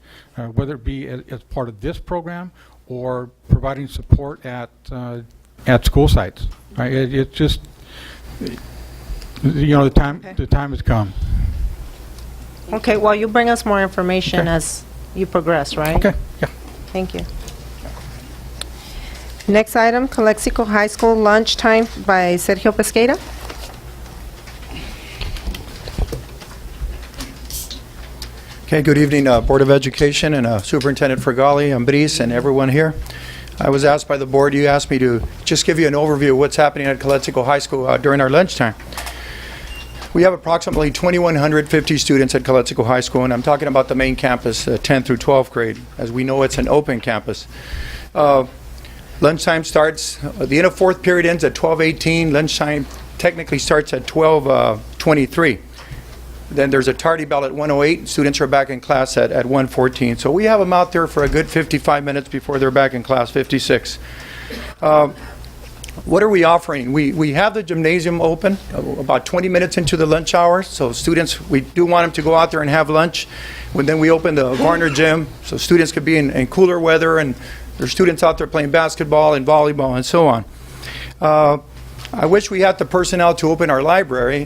whether it be as part of this program or providing support at school sites. Right? It's just, the time has come. Okay, well, you bring us more information Okay. as you progress, right? Okay, yeah. Thank you. Next item, Calexico High School lunchtime by Sergio Pesqueira. Okay, good evening, Board of Education and Superintendent Fergali, Ambriz, and everyone here. I was asked by the board, you asked me to just give you an overview of what's happening at Calexico High School during our lunchtime. We have approximately 2,150 students at Calexico High School, and I'm talking about the main campus, 10th through 12th grade. As we know, it's an open campus. Lunchtime starts, the end of fourth period ends at 12:18. Lunchtime technically starts at 12:23. Then there's a tardy bell at 1:08. Students are back in class at 1:14. So we have them out there for a good 55 minutes before they're back in class, 56. What are we offering? We have the gymnasium open about 20 minutes into the lunch hour. So students, we do want them to go out there and have lunch. Then we open the Garner Gym so students could be in cooler weather, and there's students out there playing basketball and volleyball and so on. I wish we had the personnel to open our library.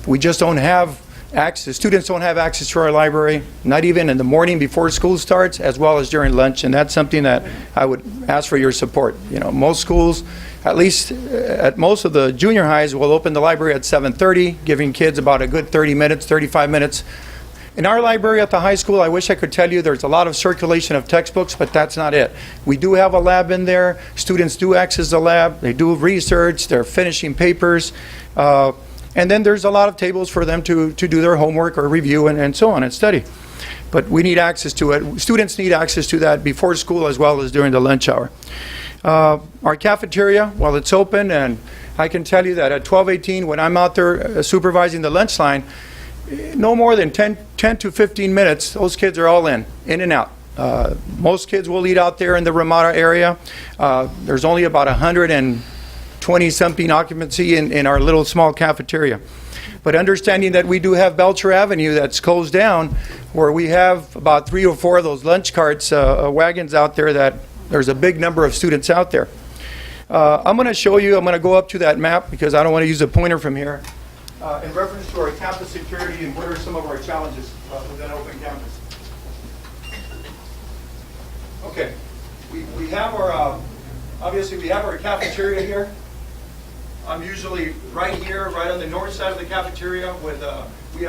We just don't have access. Students don't have access to our library, not even in the morning before school starts, as well as during lunch, and that's something that I would ask for your support. You know, most schools, at least at most of the junior highs, will open the library at 7:30, giving kids about a good 30 minutes, 35 minutes. In our library at the high school, I wish I could tell you there's a lot of circulation of textbooks, but that's not it. We do have a lab in there. Students do access the lab. They do research. They're finishing papers. And then there's a lot of tables for them to do their homework or review and so on and study. But we need access to it. Students need access to that before school as well as during the lunch hour. Our cafeteria, well, it's open, and I can tell you that at 12:18, when I'm out there supervising the lunch line, no more than 10 to 15 minutes, those kids are all in and out. Most kids will eat out there in the Ramada area. There's only about 120-something occupancy in our little small cafeteria. But understanding that we do have Belcher Avenue that's closed down, where we have about 3 or 4 of those lunch carts, wagons out there, that there's a big number of students out there. I'm going to show you, I'm going to go up to that map because I don't want to use a pointer from here. In reference to our campus security and what are some of our challenges within open campus. Okay, we have our, obviously we have our cafeteria here. I'm usually right here, right on the north side of the cafeteria with, we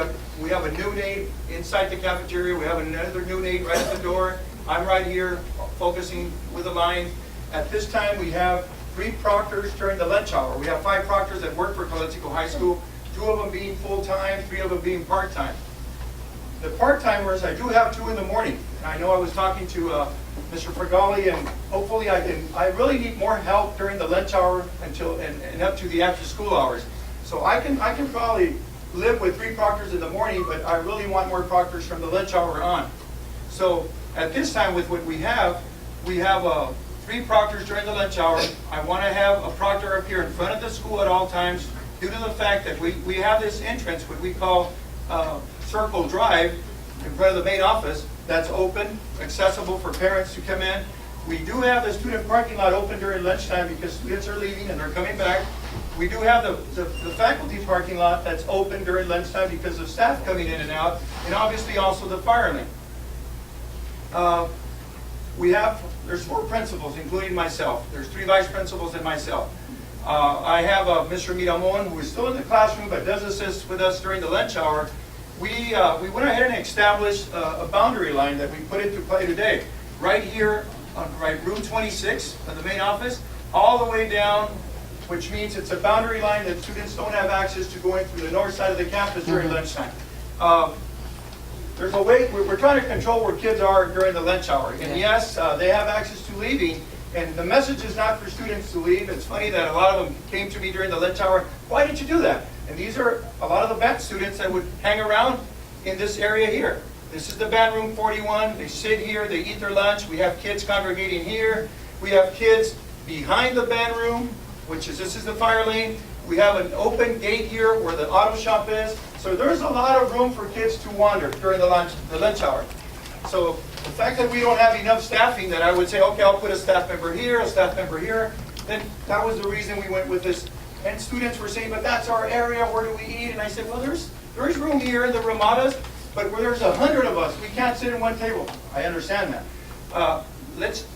have a new aide inside the cafeteria, we have another new aide right at the door. I'm right here focusing with the line. At this time we have 3 proctors during the lunch hour. We have 5 proctors that work for Calexico High School. 2 of them being full-time, 3 of them being part-time. The part-timers, I do have 2 in the morning. And I know I was talking to Mr. Fergali, and hopefully I really need more help during the lunch hour until and up to the after-school hours. So I can probably live with 3 proctors in the morning, but I really want more proctors from the lunch hour on. So at this time, with what we have 3 proctors during the lunch hour. I want to have a proctor up here in front of the school at all times, due to the fact that we have this entrance, what we call Circle Drive, in front of the main office, that's open, accessible for parents to come in. We do have the student parking lot open during lunchtime because students are leaving and they're coming back. We do have the faculty parking lot that's open during lunchtime because of staff coming in and out, and obviously also the fire lane. There's 4 principals, including myself. There's 3 vice principals and myself. I have Mr. Miramon, who is still in the classroom but does assist with us during the lunch hour. We went ahead and established a boundary line that we put into play today. Right here, on room 26 of the main office, all the way down, which means it's a boundary line that students don't have access to going through the north side of the campus during lunchtime. There's a way, we're trying to control where kids are during the lunch hour. And yes, they have access to leaving. And the message is not for students to leave. It's funny that a lot of them came to me during the lunch hour. Why did you do that? And these are a lot of the band students that would hang around in this area here. This is the band room 41. They sit here, they eat their lunch. We have kids congregating here. We have kids behind the band room, this is the fire lane. We have an open gate here where the auto shop is. So there's a lot of room for kids to wander during the lunch hour. So the fact that we don't have enough staffing that I would say, okay, I'll put a staff member here, then that was the reason we went with this. And students were saying, but that's our area, where do we eat? And I said, well, there's room here in the Ramadas, but where there's 100 of us, we can't sit at one table. I understand that. Let's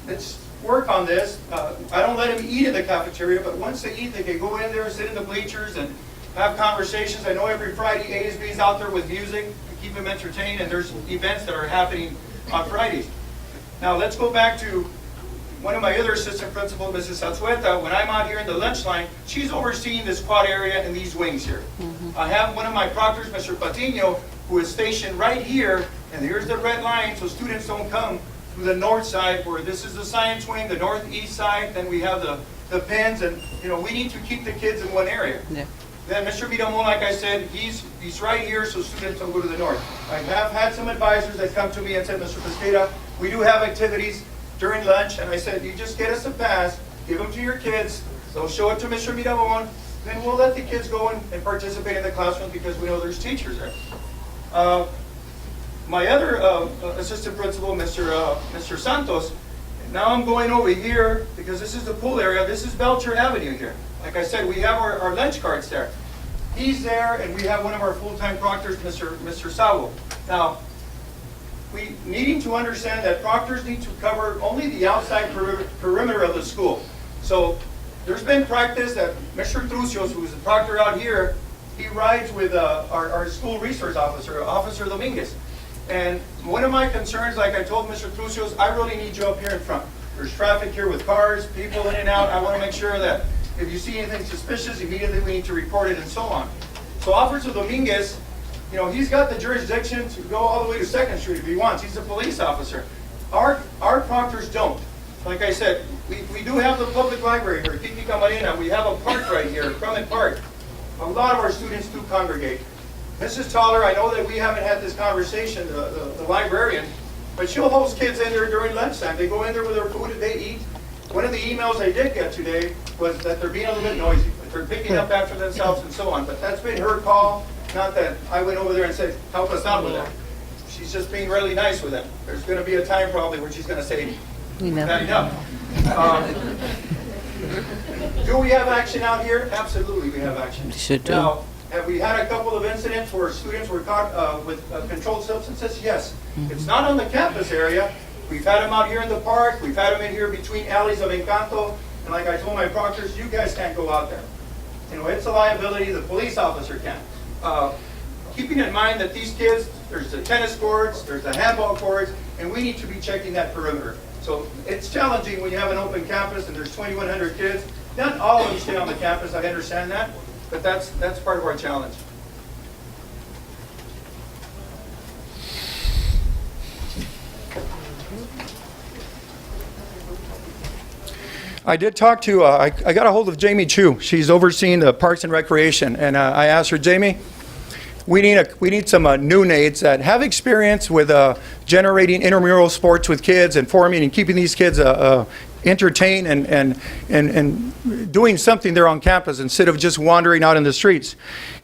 work on this. I don't let them eat in the cafeteria, but once they eat, they can go in there, sit in the bleachers, and have conversations. I know every Friday ASB is out there with music to keep them entertained, and there's events that are happening on Fridays. Now let's go back to one of my other assistant principals, Mrs. Satsueta. When I'm out here in the lunch line, she's overseeing this quad area and these wings here. I have one of my proctors, Mr. Patino, who is stationed right here, and here's the red line, so students don't come to the north side, where this is the science wing, the northeast side, then we have the pins, and, you know, we need to keep the kids in one area. Yeah. Then Mr. Miramon, like I said, he's right here, so students don't go to the north. I have had some advisors that come to me and said, Mr. Pesqueira, we do have activities during lunch, and I said, you just get us a pass, give them to your kids, they'll show it to Mr. Miramon, then we'll let the kids go and participate in the classroom because we know there's teachers there. My other assistant principal, Mr. Santos, now I'm going over here because this is the pool area. This is Belcher Avenue here. Like I said, we have our lunch carts there. He's there, and we have one of our full-time proctors, Mr. Savo. Now, we needing to understand that proctors need to cover only the outside perimeter of the school. So there's been practice that Mr. Trucios, who's the proctor out here, he rides with our school resource officer, Officer Dominguez. And one of my concerns, like I told Mr. Trucios, I really need you up here in front. There's traffic here with cars, people in and out. I want to make sure that if you see anything suspicious, immediately we need to report it and so on. So Officer Dominguez, you know, he's got the jurisdiction to go all the way to 2nd Street if he wants. He's a police officer. Our proctors don't. Like I said, we do have the public library here, Kiki Camarena. We have a park right here, Crummett Park. A lot of our students do congregate. Mrs. Toller, I know that we haven't had this conversation, the librarian, but she'll host kids in there during lunchtime. They go in there with their food and they eat. One of the emails I did get today was that they're being a little bit noisy, that they're picking up after themselves and so on. But that's been her call, not that I went over there and said, help us out with that. She's just being really nice with them. There's going to be a time probably where she's going to say, enough. Do we have action out here? Absolutely, we have action. Should do. Now, have we had a couple of incidents where students were caught with controlled substances? Yes. It's not on the campus area. We've had them out here in the park. We've had them in here between alleys of Encanto. And like I told my proctors, you guys can't go out there. You know, it's a liability. The police officer can. Keeping in mind that these kids, there's the tennis courts, there's the handball courts, and we need to be checking that perimeter. So it's challenging when you have an open campus and there's 2,100 kids. Not all of them stay on the campus, I understand that, but that's part of our challenge. I did talk to, I got a hold of Jamie Chu. She's overseeing the Parks and Recreation, and I asked her, Jamie, we need some new NAIDs that have experience with generating intramural sports with kids and forming and keeping these kids entertained and doing something there on campus instead of just wandering out in the streets.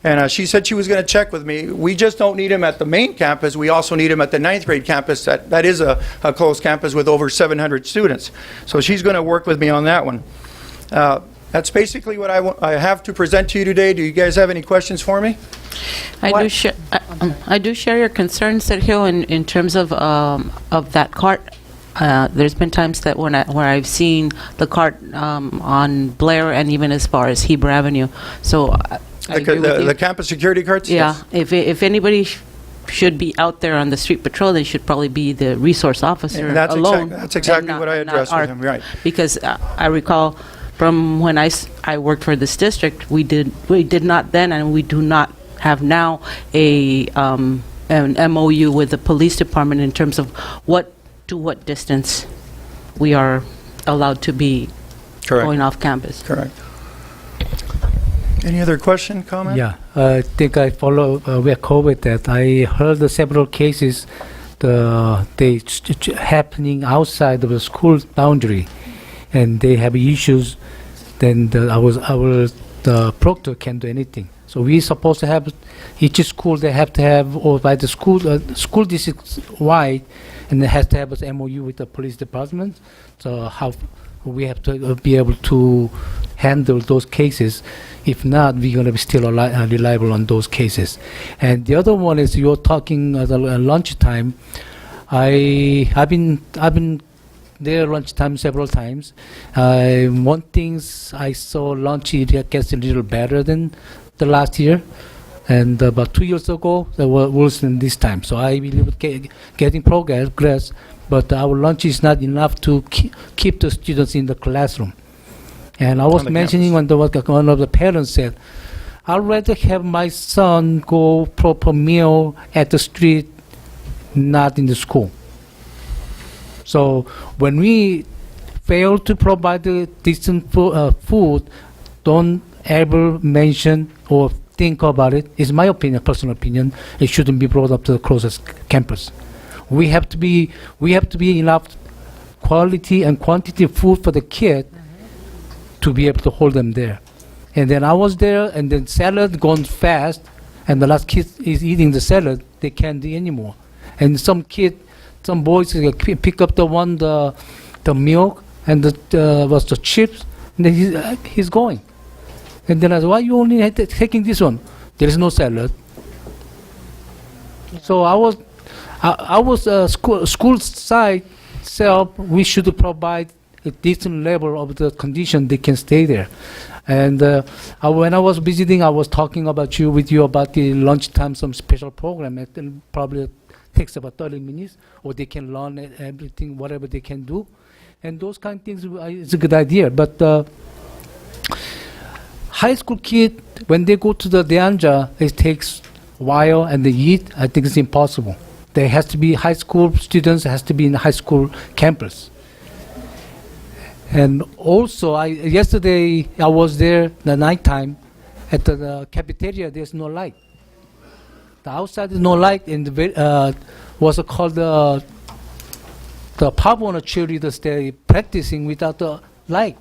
And she said she was going to check with me. We just don't need them at the main campus. We also need them at the 9th grade campus. That is a closed campus with over 700 students. So she's going to work with me on that one. That's basically what I have to present to you today. Do you guys have any questions for me? I do share your concerns, Sergio, in terms of that cart. There's been times that where I've seen the cart on Blair and even as far as Heber Avenue. So I agree with you. The campus security carts? Yeah. Yes. If anybody should be out there on the street patrol, they should probably be the resource officer And that's alone. that's exactly and what I not addressed with him, right. Because I recall from when I worked for this district, we did not then, and we do not have now an MOU with the police department in terms of to what distance we are allowed to be Correct. going off campus. Correct. Any other question, comment? Yeah, I think I follow with COVID that I heard several cases happening outside of the school boundary, and they have issues. Then the proctor can't do anything. So we supposed to have each school they have to have, or by the school district wide, and they have to have an MOU with the police department. So how we have to be able to handle those cases. If not, we're going to be still reliable on those cases. And the other one is you're talking at lunchtime. I've been there lunchtime several times. One thing I saw lunch gets a little better than the last year, and about 2 years ago there was worse than this time. So I believe getting progress, but our lunch is not enough to keep the students in the classroom. And I was mentioning when one of the parents said, I'd rather have my son go proper meal at the street, not in the school. So when we fail to provide the decent food, don't ever mention or think about it. It's my opinion, personal opinion. It shouldn't be brought up to the closest campus. We have to be enough quality and quantity of food for the kid to be able to hold them there. And then I was there, and then salad gone fast, and the last kid is eating the salad. They can't eat anymore. And some boys pick up the milk and the chips, and then he's going. And then I said, why you only taking this one? There is no salad. So I was school side self. We should provide a decent level of the condition they can stay there. And when I was visiting, I was talking with you about the lunchtime, some special program. It probably takes about 30 minutes, or they can learn everything, whatever they can do. And those kind of things is a good idea. But high school kid, when they go to the Deanja, it takes a while and they eat. I think it's impossible. There has to be high school students, has to be in the high school campus. And also, yesterday I was there the nighttime at the cafeteria. There's no light. The outside is no light, and what's it called the Pavona cheerleaders, they're practicing without the light.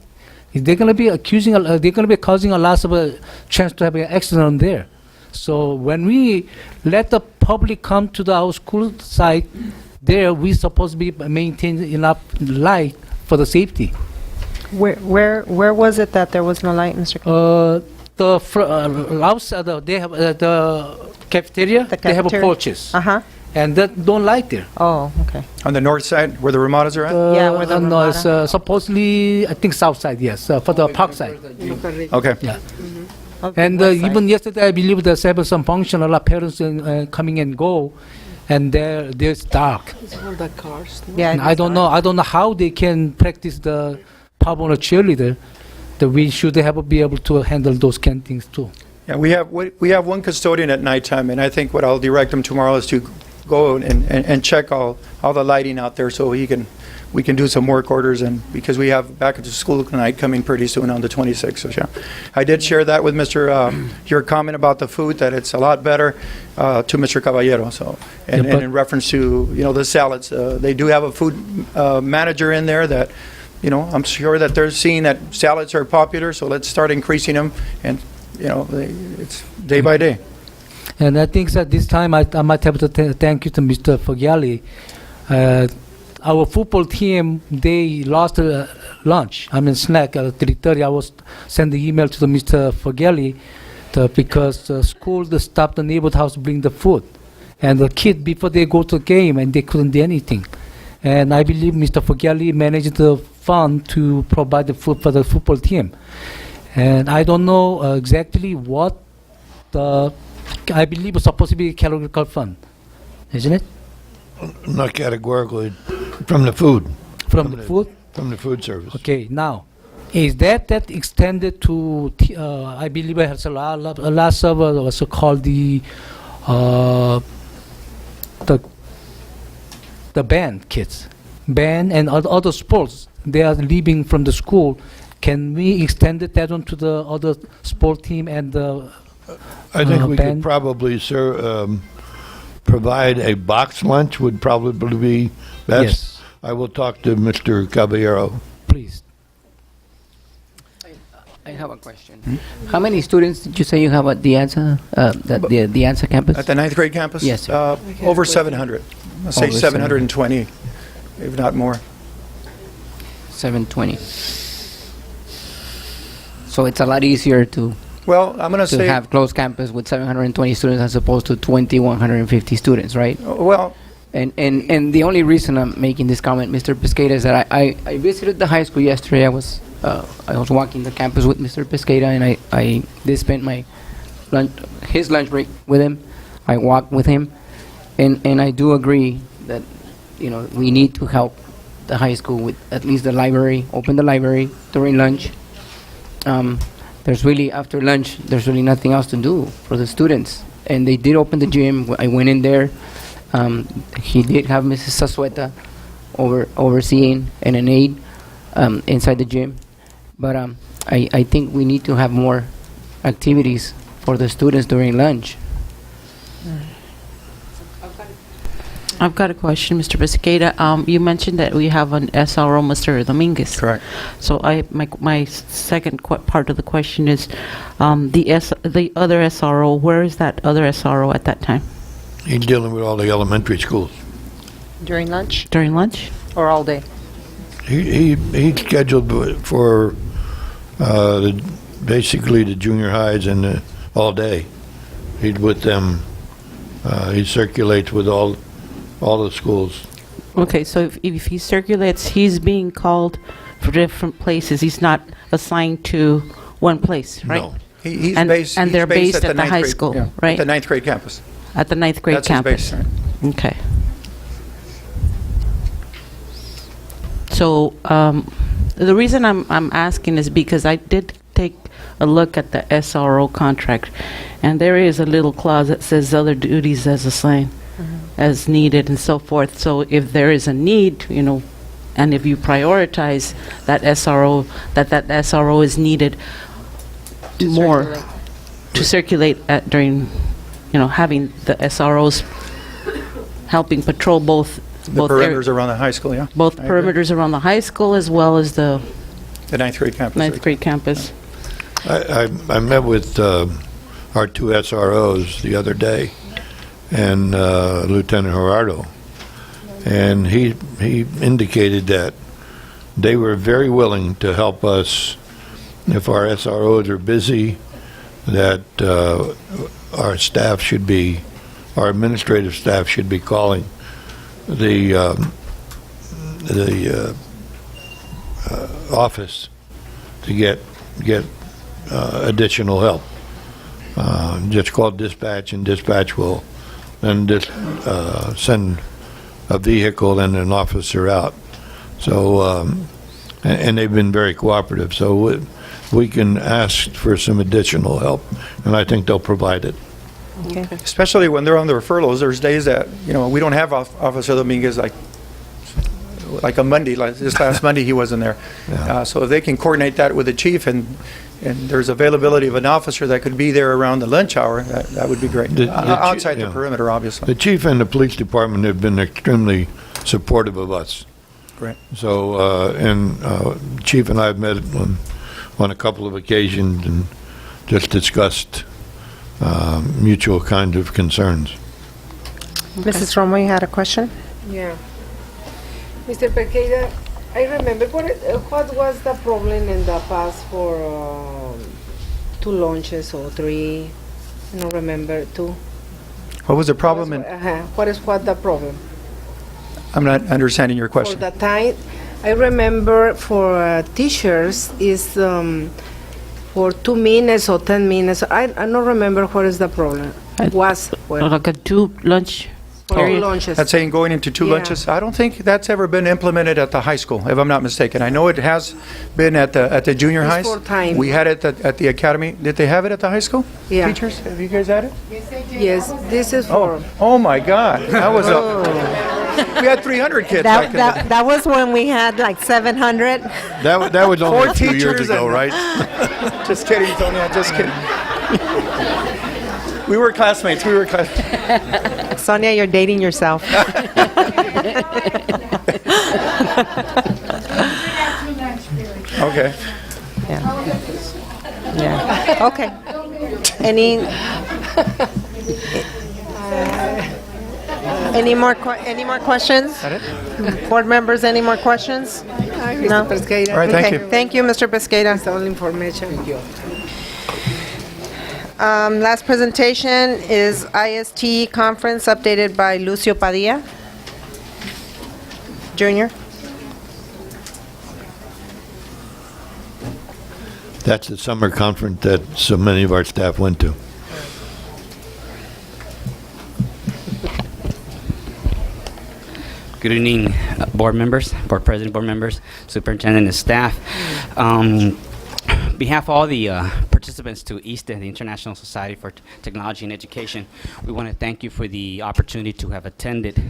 They're going to be they're going to be causing a lot of a chance to have an accident there. So when we let the public come to our school site, there we supposed to be maintain enough light for the safety. Where was it that there was no light, Mr. Kim? Outside, they have the cafeteria. They have porches, and that don't light there. Oh, okay. On the north side, where the Ramadas are at? Yeah, where the no, it's Ramada. Supposedly, I think south side, yes, for the park side. Okay. Yeah. Okay, And west side. even yesterday, I believe there's some function, a lot of parents coming and go, and there's dark. Yeah, And I don't know how they can practice the Pavona cheerleader. That we should be able to handle those kind of things too. Yeah, we have one custodian at nighttime, and I think what I'll direct him tomorrow is to go and check all the lighting out there, so we can do some work orders, and because we have back to school night coming pretty soon on the 26th. So yeah, I did share that with your comment about the food, that it's a lot better to Mr. Caballero. So and in reference to the salads, they do have a food manager in there that. I'm sure that they're seeing that salads are popular, so let's start increasing them, and it's day by day. And I think that this time I might have to thank you to Mr. Fogliali. Our football team, they lost lunch. Snack at 3:30. I was sending the email to the Mr. Fogliali because the school stopped the neighborhood house to bring the food, and the kid before they go to the game and they couldn't do anything. And I believe Mr. Fogliali managed the fund to provide the food for the football team. And I don't know exactly what I believe it's supposed to be a calorical fund, isn't it? Not categorically, from the food. From the food? From the food service. Okay, now, is that extended to, I believe it has a last of what's called the band kids, band and other sports, they are leaving from the school. Can we extend that on to the other sport team and the I think we band? could probably provide a box lunch would probably be best. Yes. I will talk to Mr. Caballero. Please. I have a question. How many students did you say you have at the ANSA, the ANSA campus? At the 9th grade campus? Yes, sir. Over 700. I'll say Over 720, if not more. 720. So it's a lot easier to Well, I'm going to say... have closed campus with 720 students as opposed to 2,150 students, right? Well, And the only reason I'm making this comment, Mr. Pesqueira, is that I visited the high school yesterday. I was walking the campus with Mr. Pesqueira, and I did spend his lunch break with him. I walked with him, and I do agree that we need to help the high school with at least the library, open the library during lunch. there's really, after lunch, there's really nothing else to do for the students. And they did open the gym. I went in there. He did have Mrs. Sasueta overseeing and an aide inside the gym. But I think we need to have more activities for the students during lunch. I've got a question, Mr. Pesqueira. You mentioned that we have an SRO, Mr. Dominguez. Correct. So my second part of the question is, the other SRO, where is that other SRO at that time? He's dealing with all the elementary schools. During lunch During lunch? or all day? He's scheduled for basically the junior highs and all day. He's with them. He circulates with all the schools. Okay, so if he circulates, he's being called for different places. He's not assigned to one place, right? No. He's And- based. and he's they're based at the ninth high grade- school, yeah, right? At the ninth grade campus. At the ninth grade That's campus? his base. Right. Okay. So the reason I'm asking is because I did take a look at the SRO contract, and there is a little clause that says other duties as assigned, as needed, and so forth. So if there is a need, and if you prioritize that SRO, that SRO is needed more circulate. to circulate during, having the SROs helping patrol both The both perimeters around the high school, yeah. both I agree. perimeters around the high school as well as the The ninth grade campus. ninth grade campus. I met with our two SROs the other day, and Lieutenant Gerardo, and he indicated that they were very willing to help us if our SROs are busy, that our staff should be, our administrative staff should be calling the office to get additional help. Just call dispatch, and dispatch will then send a vehicle and an officer out. So, and they've been very cooperative. So we can ask for some additional help, and I think they'll provide it. Okay. Especially when they're on the referrals, there's days that, we don't have Officer Dominguez like a Monday, like this last Monday he wasn't there. Yeah. So if they can coordinate that with the chief and there's availability of an officer that could be there around the lunch hour, that would be great. The Outside the yeah. perimeter, obviously. The chief and the police department have been extremely supportive of us. Great. So, Chief and I have met on a couple of occasions and just discussed mutual kind of concerns. Mrs. Romo, you had a question? Yeah. Mr. Pesqueira, I remember, what was the problem in the past for 2 lunches or 3? I don't remember, 2. What was the problem? What is the problem? I'm not understanding your For question. the time, I remember for teachers is for 2 minutes or 10 minutes. I don't remember what is the problem. Like a 2 lunch For period. lunches. That's saying going into 2 Yeah. lunches? I don't think that's ever been implemented at the high school, if I'm not mistaken. I know it has been at the junior It's highs. for time. We had it at the academy. Did they have it at the high school? Yeah. Teachers, have you guys had it? Yes, this is for. Oh my God, that was we had 300 kids back in the day. That was when we had like 700. That was only 4 a few years teachers ago, and- right? Just kidding, Tonya, just kidding. We were classmates, Sonia, you're dating yourself. Okay. Yeah. Okay. Any more questions? Board members, any more questions? No? Mr. Pesqueira. All right, thank Okay. you. Thank you, Mr. Pesqueira. That's all information. Last presentation is IST conference updated by Lucio Padilla, Junior. That's the summer conference that so many of our staff went to. Good evening, board members, board president, board members, superintendent, and staff. Behalf of all the participants to ISTE, the International Society for Technology and Education. We want to thank you for the opportunity to have attended.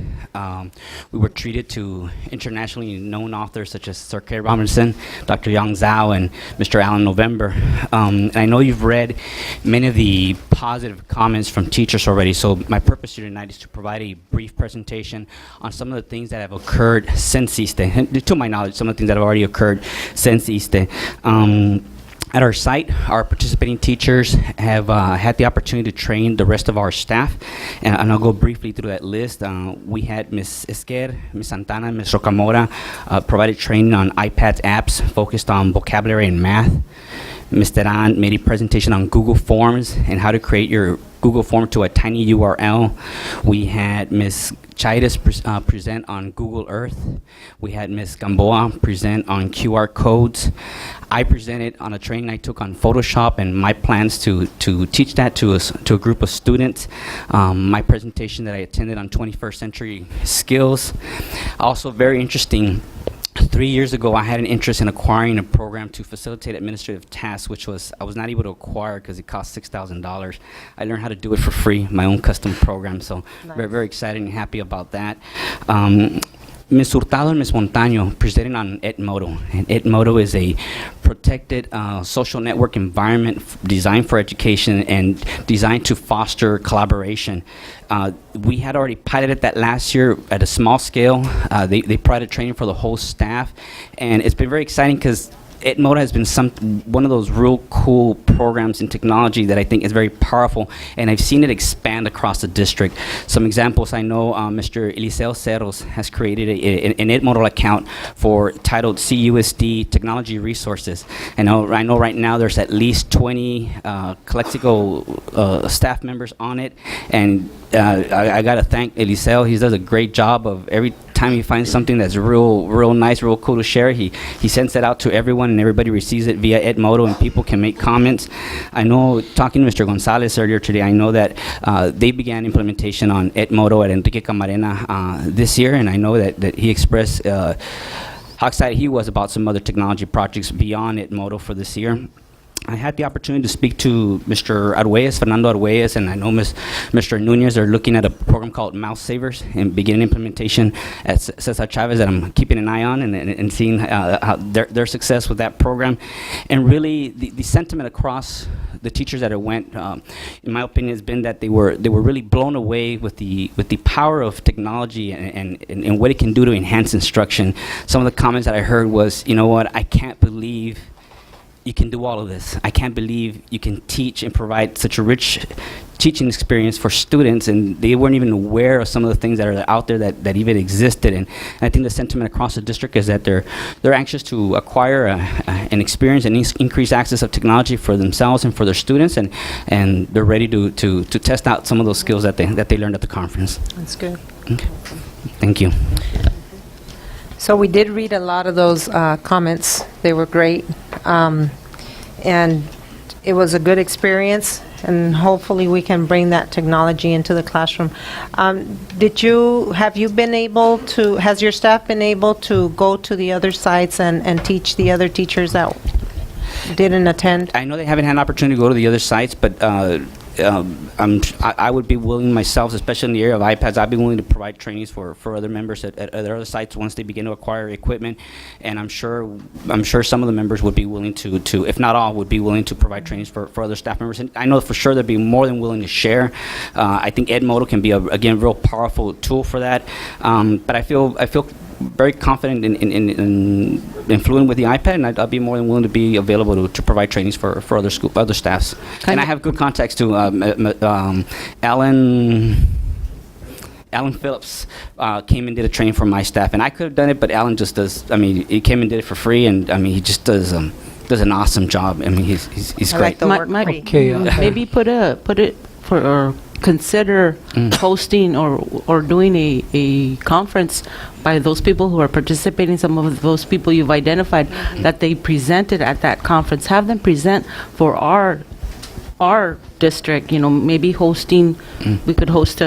We were treated to internationally known authors such as Sir Kay Robinson, Dr. Yang Zhao, and Mr. Alan November. And I know you've read many of the positive comments from teachers already, so my purpose here tonight is to provide a brief presentation on some of the things that have occurred since ISTE. And to my knowledge, some of the things that have already occurred since ISTE. At our site, our participating teachers have had the opportunity to train the rest of our staff, and I'll go briefly through that list. We had Ms. Esquer, Ms. Santana, and Ms. Rocamora provided training on iPads apps focused on vocabulary and math. Ms. Teran made a presentation on Google Forms and how to create your Google form to a tiny URL. We had Ms. Chaitis present on Google Earth. We had Ms. Gamboa present on QR codes. I presented on a training I took on Photoshop and my plans to teach that to a group of students. My presentation that I attended on 21st century skills. Also very interesting. 3 years ago, I had an interest in acquiring a program to facilitate administrative tasks, which I was not able to acquire because it cost $6,000. I learned how to do it for free, my own custom program, so very, very excited and happy about that. Ms. Hurtado and Ms. Montaño presented on Edmodo. And Edmodo is a protected social network environment designed for education and designed to foster collaboration. We had already piloted that last year at a small scale. They provided training for the whole staff, and it's been very exciting because Edmodo has been one of those real cool programs in technology that I think is very powerful, and I've seen it expand across the district. Some examples, I know Mr. Eliseo Cerros has created an Edmodo account titled CUSD Technology Resources. I know right now there's at least 20 Calexico staff members on it, and I got to thank Eliseo. He does a great job of every time he finds something that's real nice, real cool to share, he sends that out to everyone, and everybody receives it via Edmodo, and people can make comments. I know, talking to Mr. Gonzalez earlier today, I know that they began implementation on Edmodo at Enrique Camarena this year, and I know that he expressed how excited he was about some other technology projects beyond Edmodo for this year. I had the opportunity to speak to Mr. Arguelles, Fernando Arguelles, and I know Mr. Nunez are looking at a program called Mouse Savers and beginning implementation at Cesar Chavez that I'm keeping an eye on and seeing how their success with that program. And really, the sentiment across the teachers that went, in my opinion, has been that they were really blown away with the power of technology and what it can do to enhance instruction. Some of the comments that I heard was, you know what, I can't believe you can do all of this. I can't believe you can teach and provide such a rich teaching experience for students, and they weren't even aware of some of the things that are out there that even existed. And I think the sentiment across the district is that they're anxious to acquire an experience and increase access of technology for themselves and for their students, and they're ready to test out some of those skills that they learned at the conference. That's good. Okay. Thank you. So we did read a lot of those comments. They were great. And it was a good experience, and hopefully we can bring that technology into the classroom. Has your staff been able to go to the other sites and teach the other teachers that didn't attend? I know they haven't had an opportunity to go to the other sites, but I would be willing myself, especially in the area of iPads, I'd be willing to provide trainings for other members at other sites once they begin to acquire equipment. And I'm sure some of the members would be willing to, if not all, would be willing to provide trainings for other staff members. And I know for sure they'd be more than willing to share. I think Edmodo can be, again, a real powerful tool for that. But I feel very confident in fluent with the iPad, and I'd be more than willing to be available to provide trainings for other staffs. And I have good contacts to Alan Phillips came and did a training for my staff, and I could have done it, but Alan just does. I mean, he came and did it for free, and I mean, he just does an awesome job. I mean, he's great. Okay, maybe put it for or consider hosting or doing a conference by those people who are participating, some of those people you've identified that they presented at that conference. Have them present for our district, maybe hosting, we could host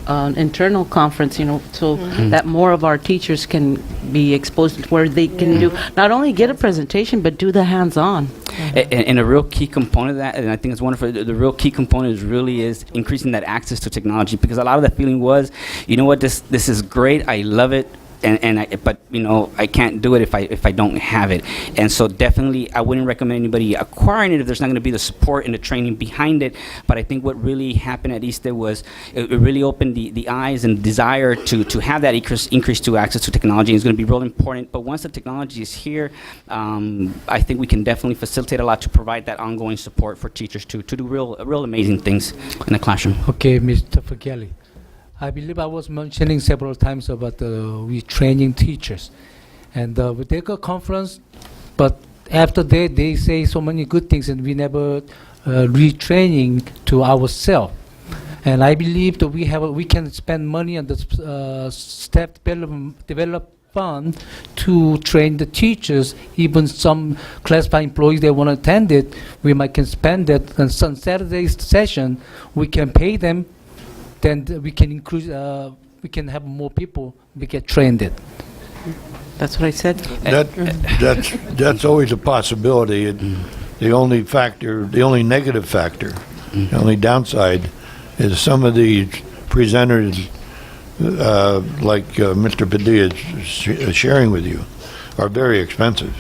an internal conference, so that more of our teachers can be exposed where they can do, not only get a presentation, but do the hands-on. And a real key component of that, and I think it's wonderful, the real key component is increasing that access to technology, because a lot of the feeling was, you know what, this is great, I love it, but you know, I can't do it if I don't have it. And so definitely I wouldn't recommend anybody acquiring it if there's not going to be the support and the training behind it. But I think what really happened at ISTE was it really opened the eyes and desire to have that increase to access to technology. It's going to be real important. But once the technology is here, I think we can definitely facilitate a lot to provide that ongoing support for teachers to do real amazing things in the classroom. Okay, Mr. Fageli. I believe I was mentioning several times about we training teachers, and we take a conference, but after that they say so many good things, and we never retraining to ourselves. And I believe that we can spend money on the staff develop fund to train the teachers. Even some classified employees they want to attend it, we might can spend it. And on Saturday's session, we can pay them. Then we can increase. We can have more people. We get trained it. That's what I said. That's always a possibility. The only negative factor, the only downside, is some of the presenters, like Mr. Padilla is sharing with you, are very expensive.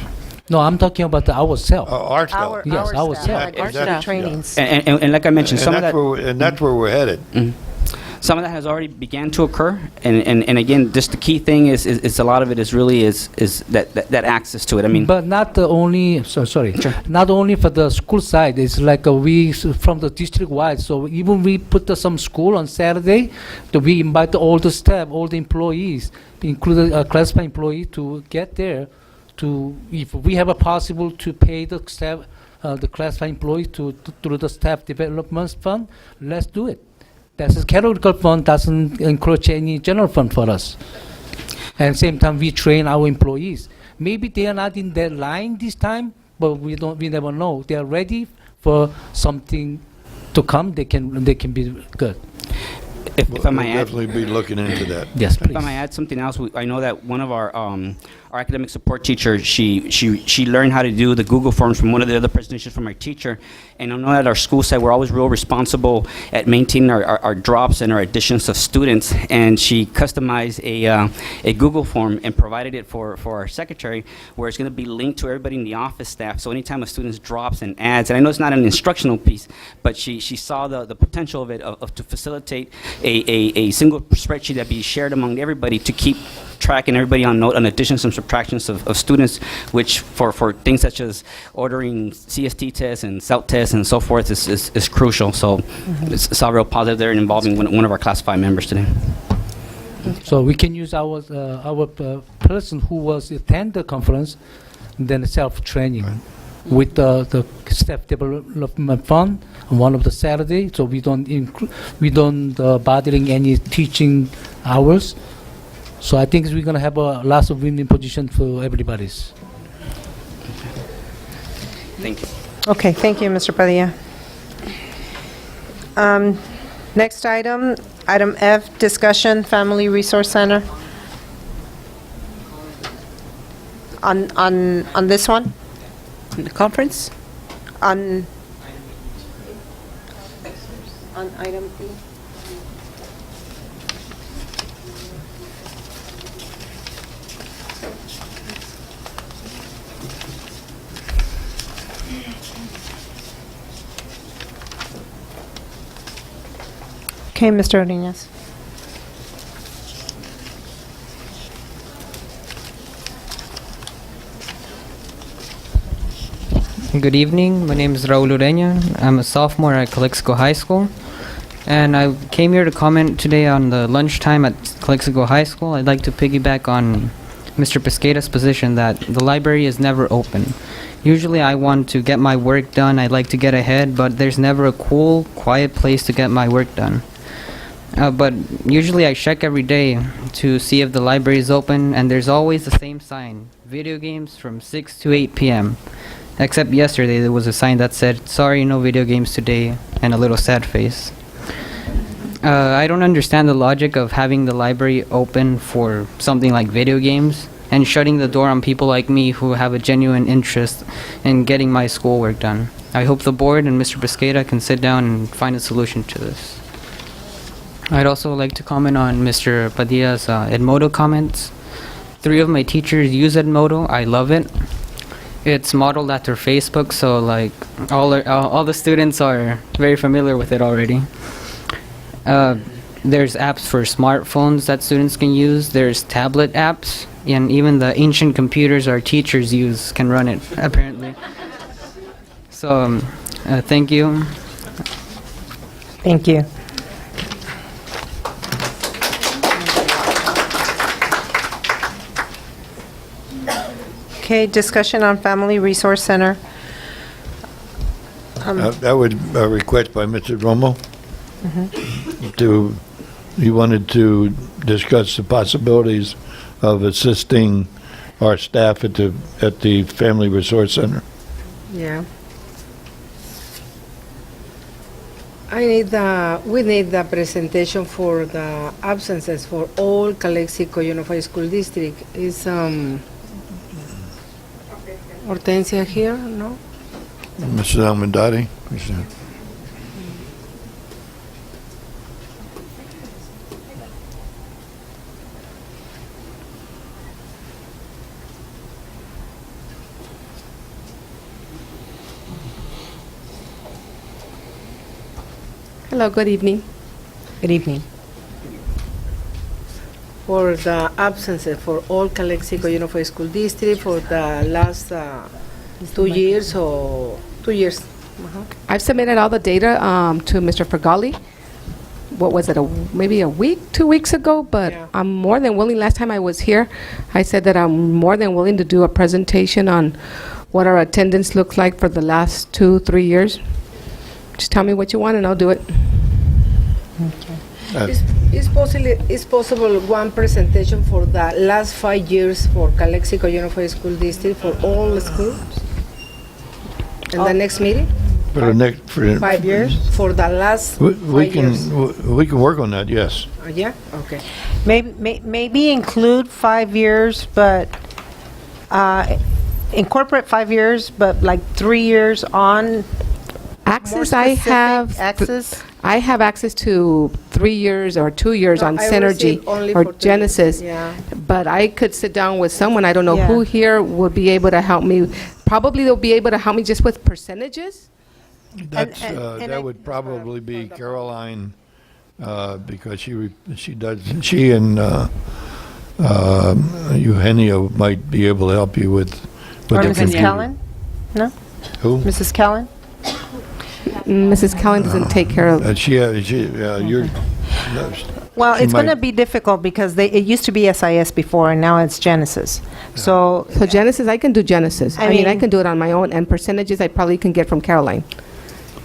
No, I'm talking about ourselves. Our staff. Yes, our ourselves. staff, like our Exactly, staff trainings. And like I mentioned, some of that. And that's where we're headed. Some of that has already began to occur, and again, just the key thing is a lot of it is really is that access to it. I mean, But not the only. Sorry. Sure. Not only for the school side. It's like we from the district wide. So even we put some school on Saturday, we invite all the staff, all the employees, including a classified employee, to get there. To if we have a possible to pay the staff, the classified employees through the staff development fund, let's do it. That's a categorical fund, doesn't encroach any general fund for us. And same time, we train our employees. Maybe they are not in that line this time, but we never know. They are ready for something to come. They can be good. if I might We'll add, definitely be looking into that. Yes, if I please. might add something else, I know that one of our academic support teachers, she learned how to do the Google Forms from one of the other presentations from our teacher. And I know at our school side, we're always real responsible at maintaining our drops and our additions of students. And she customized a Google form and provided it for our secretary, where it's going to be linked to everybody in the office staff. So anytime a student drops and adds, and I know it's not an instructional piece, but she saw the potential of it to facilitate a single spreadsheet that be shared among everybody to keep track and everybody on note on additions and subtractions of students, which for things such as ordering CST tests and CELT tests and so forth is crucial. So it's all real positive there and involving one of our classified members today. So we can use our person who was attend the conference, then self-training with the staff development fund on one of the Saturday. So we don't bothering any teaching hours. So I think we're gonna have a lots of win-win position for everybody's. Thank you. Okay, thank you, Mr. Padilla. Next item, item F, discussion, Family Resource Center. On this one? The conference? On item E? Okay, Mr. Ordonez. Good evening. My name is Raul Ureña. I'm a sophomore at Calexico High School. And I came here to comment today on the lunchtime at Calexico High School. I'd like to piggyback on Mr. Pesqueira's position that the library is never open. Usually I want to get my work done. I like to get ahead, but there's never a cool, quiet place to get my work done. But usually I check every day to see if the library is open, and there's always the same sign, video games from 6 to 8 p.m. Except yesterday there was a sign that said, sorry, no video games today, and a little sad face. I don't understand the logic of having the library open for something like video games. and shutting the door on people like me who have a genuine interest in getting my schoolwork done. I hope the board and Mr. Pesqueira can sit down and find a solution to this. I'd also like to comment on Mr. Padilla's Edmodo comments. 3 of my teachers use Edmodo. I love it. It's modeled after Facebook, so like all the students are very familiar with it already. There's apps for smartphones that students can use. There's tablet apps, and even the ancient computers our teachers use can run it, apparently. So, thank you. Thank you. Okay, discussion on Family Resource Center. That would a request by Mr. Romo he wanted to discuss the possibilities of assisting our staff at the Family Resource Center. Yeah. We need the presentation for the absences for all Calexico Unified School District. Is Hortensia here? No? Mrs. Almondati? Hello, good evening. Good evening. For the absences for all Calexico Unified School District for the last 2 years or 2 years. I've submitted all the data to Mr. Fergali. What was it, maybe a week, 2 weeks ago? But Yeah. I'm more than willing, last time I was here, I said that I'm more than willing to do a presentation on what our attendance looks like for the last 2-3 years. Just tell me what you want and I'll do it. Is possible one presentation for the last 5 years for Calexico Unified School District for all the schools? In the next meeting? For the next, 5 years? For the last we 5 years? we can work on that, yes. Yeah? Okay. Maybe include 5 years, but incorporate 5 years, but like 3 years on. Access, more I specific have. access. I have access to 3 years or 2 years on I Synergy received only or for 2 Genesis. Yeah. But I could sit down with someone, I don't know who Yeah. here would be able to help me. Probably they'll be able to help me just with percentages. That's, and that I- would probably be Caroline, because she and Eugenio might be able to help you with Or the Mrs. computer. Callan? No? Who? Mrs. Callan? Mrs. Callan doesn't take care of. You're. Well, She it's going to might- be difficult because it used to be SIS before, and now it's Genesis. So, So Genesis, I can do Genesis. I I mean, I mean- can do it on my own, and percentages I probably can get from Caroline.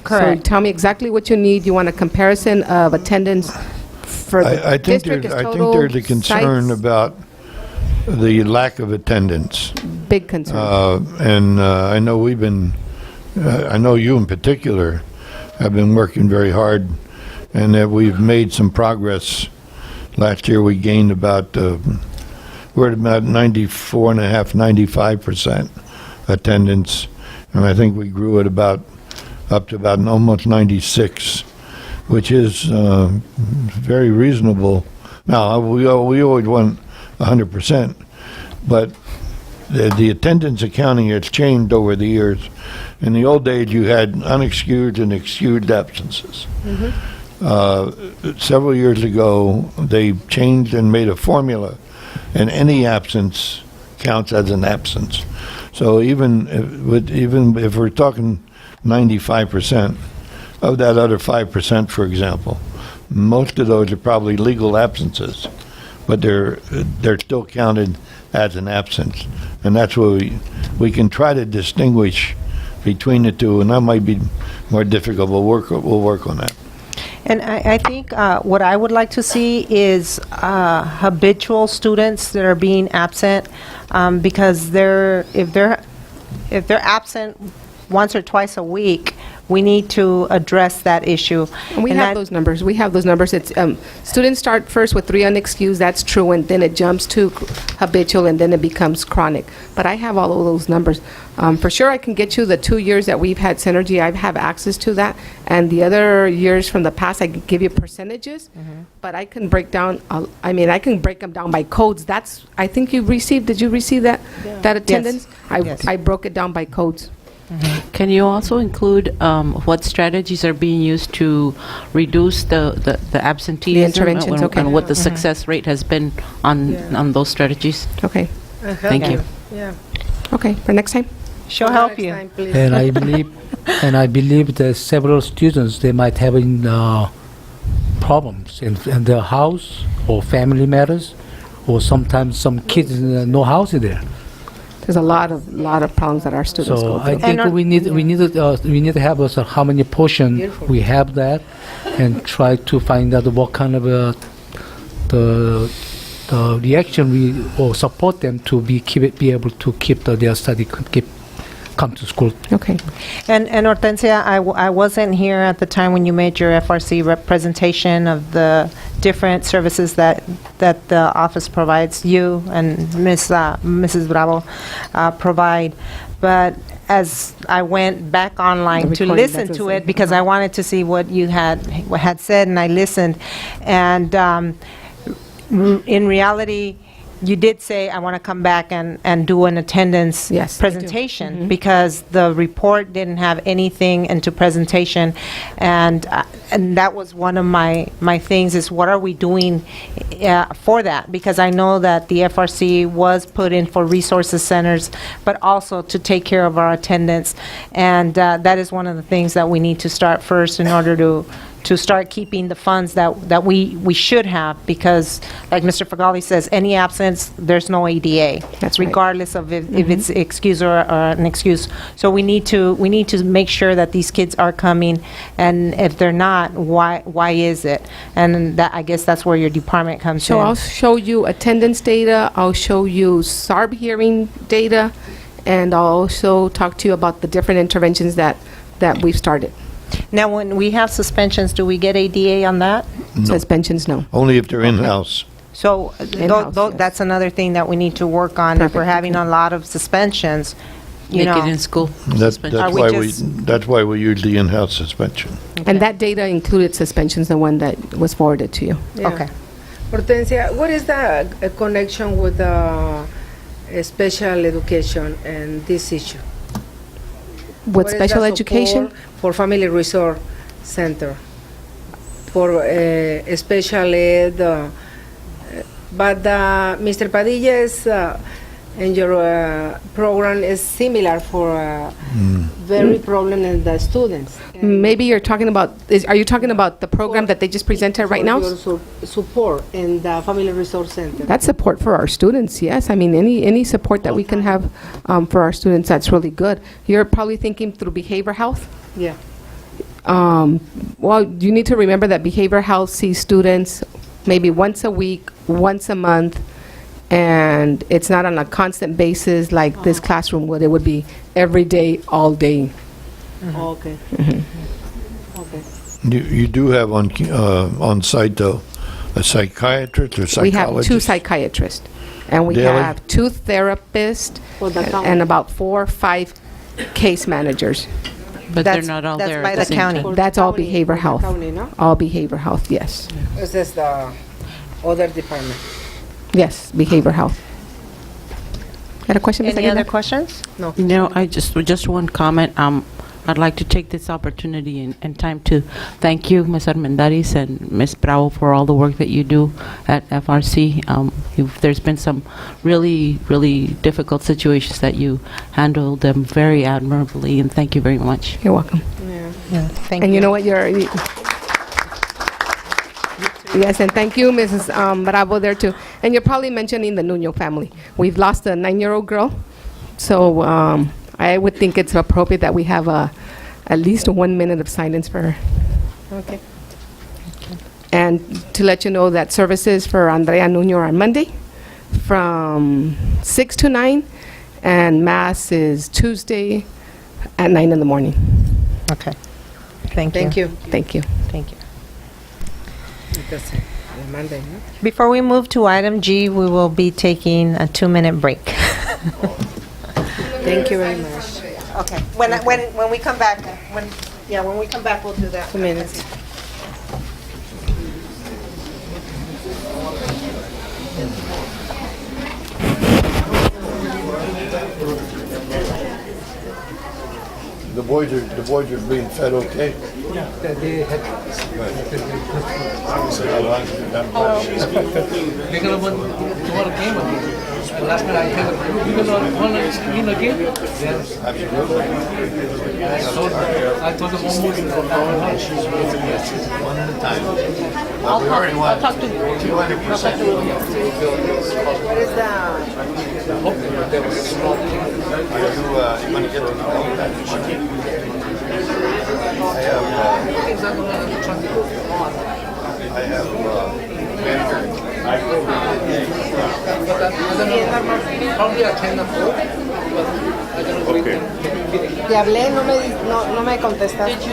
correct. So tell me exactly what you need. You want a comparison of attendance for the I think district there's, as I think total, there's a concern sites? about the lack of attendance. Big concern. And I know we've been, I know you in particular have been working very hard, and that we've made some progress. Last year, we gained about, we're at about 94.5%, 95% attendance, and I think we grew at about, up to about almost 96, which is very reasonable. Now, we always want 100%, but the attendance accounting has changed over the years. In the old days, you had unexcused and excused absences. Several years ago, they changed and made a formula, and any absence counts as an absence. So even if we're talking 95% of that other 5%, for example, most of those are probably legal absences, but they're still counted as an absence, and that's where we can try to distinguish between the two, and that might be more difficult. We'll work on that. And I think what I would like to see is habitual students that are being absent, because if they're absent once or twice a week, we need to address that issue. And we And have that- those numbers. We have those numbers. It's students start first with 3 unexcused. That's true, and then it jumps to habitual, and then it becomes chronic. But I have all of those numbers. For sure, I can get you the 2 years that we've had Synergy. I have access to that, and the other years from the past, I can give you percentages. But I can break down. I can break them down by codes. That's. I think you received. Did you receive that? That attendance? Yes. I broke it down by codes. Can you also include what strategies are being used to reduce the absenteeism? interventions, okay. And what the success rate has been on those strategies? Okay. Thank you. Yeah. Okay. For next time. She'll help you. Next time, please. And I believe that several students, they might have problems in their house or family matters, or sometimes some kids no house there. There's a lot of problems that our students So go I through. think we need to have also how many portion Beautiful. we have that, and try to find out what kind of the reaction we or support them to be able to keep their study come to school. Okay. And Hortensia, I wasn't here at the time when you made your FRC representation of the different services that the office provides, you and Mrs. Bravo provide. But as I went back online The to recording, listen that's to what it, because I wanted to see what you had said, and I listened. And in reality, you did say, I want to come back and do an attendance Yes, I do. presentation, because the report didn't have anything into presentation. And that was one of my things, is what are we doing for that? Because I know that the FRC was put in for resources centers, but also to take care of our attendance. And that is one of the things that we need to start first in order to start keeping the funds that we should have, because like Mr. Fagali says, any absence, there's no ADA. That's right. Regardless of if it's excuse or an excuse. So we need to make sure that these kids are coming, and if they're not, why is it? And that, I guess that's where your department comes So in. I'll show you attendance data, I'll show you SARB hearing data, and I'll also talk to you about the different interventions that we've started. Now, when we have suspensions, do we get ADA on that? Suspensions, no. Only if they're in-house. So In-house, yes. that's another thing that we need to work on. If we're Perfect, having a lot of suspensions, you Make know. it in school. That's Are we that's why we use the in-house suspension. And that data included suspensions, the one that was forwarded to you. Yeah. Okay. Hortensia, what is the connection with special education and this issue? With What is the special education, support for Family Resource Center, for special ed, but Mr. Padilla's and your program is similar for very problem in the students. maybe you're talking about, are you talking about the program that they just presented right now? For your support in the Family Resource Center. That's support for our students, yes. I mean, any support that we can have for our students, that's really good. You're probably thinking through behavioral health? Yeah. Well, you need to remember that behavioral health sees students maybe once a week, once a month, and it's not on a constant basis like this classroom would. It would be every day, all day. Okay. Okay. You do have on site, though, a psychiatrist or psychologist? We have 2 psychiatrists, and we Daily? have 2 therapists, For the county. and about 4 or 5 case managers. But they're That's- not all that's there by at the the same county. time. That's all County, behavioral for the health. county, no? All behavioral health, yes. This is the other department. Yes, behavioral health. Got a question, Ms. Any other Aguilar? questions? No, I just one comment. I'd like to take this opportunity and time to thank you, Ms. Armendariz and Ms. Bravo, for all the work that you do at FRC. There's been some really, really difficult situations that you handled them very admirably, and thank you very much. You're welcome. Yeah, thank you. And you know what, yes, and thank you, Mrs. Bravo, there too. And you're probably mentioning the Nuno family. We've lost a 9-year-old girl, so I would think it's appropriate that we have at least 1 minute of silence for her. Okay. And to let you know that services for Andrea Nuno are Monday from 6 to 9, and Mass is Tuesday at 9 in the morning. Okay. Thank you. Thank you. Thank you. Thank you. Entonces, le mande, ¿no? Before we move to item G, we will be taking a 2-minute break. Thank you very much. Okay. When we come back, when we come back, we'll do that. 2 minutes. The boys are being fed okay? They're gonna win tomorrow game again. Last night I had you gonna win again? Yes. Absolutely. I told them almost One at a time. Well, we already won. I'll talk to 200%. What is that? You want to get the I have probably attend the board. Okay. Te hablé, no me contestaste.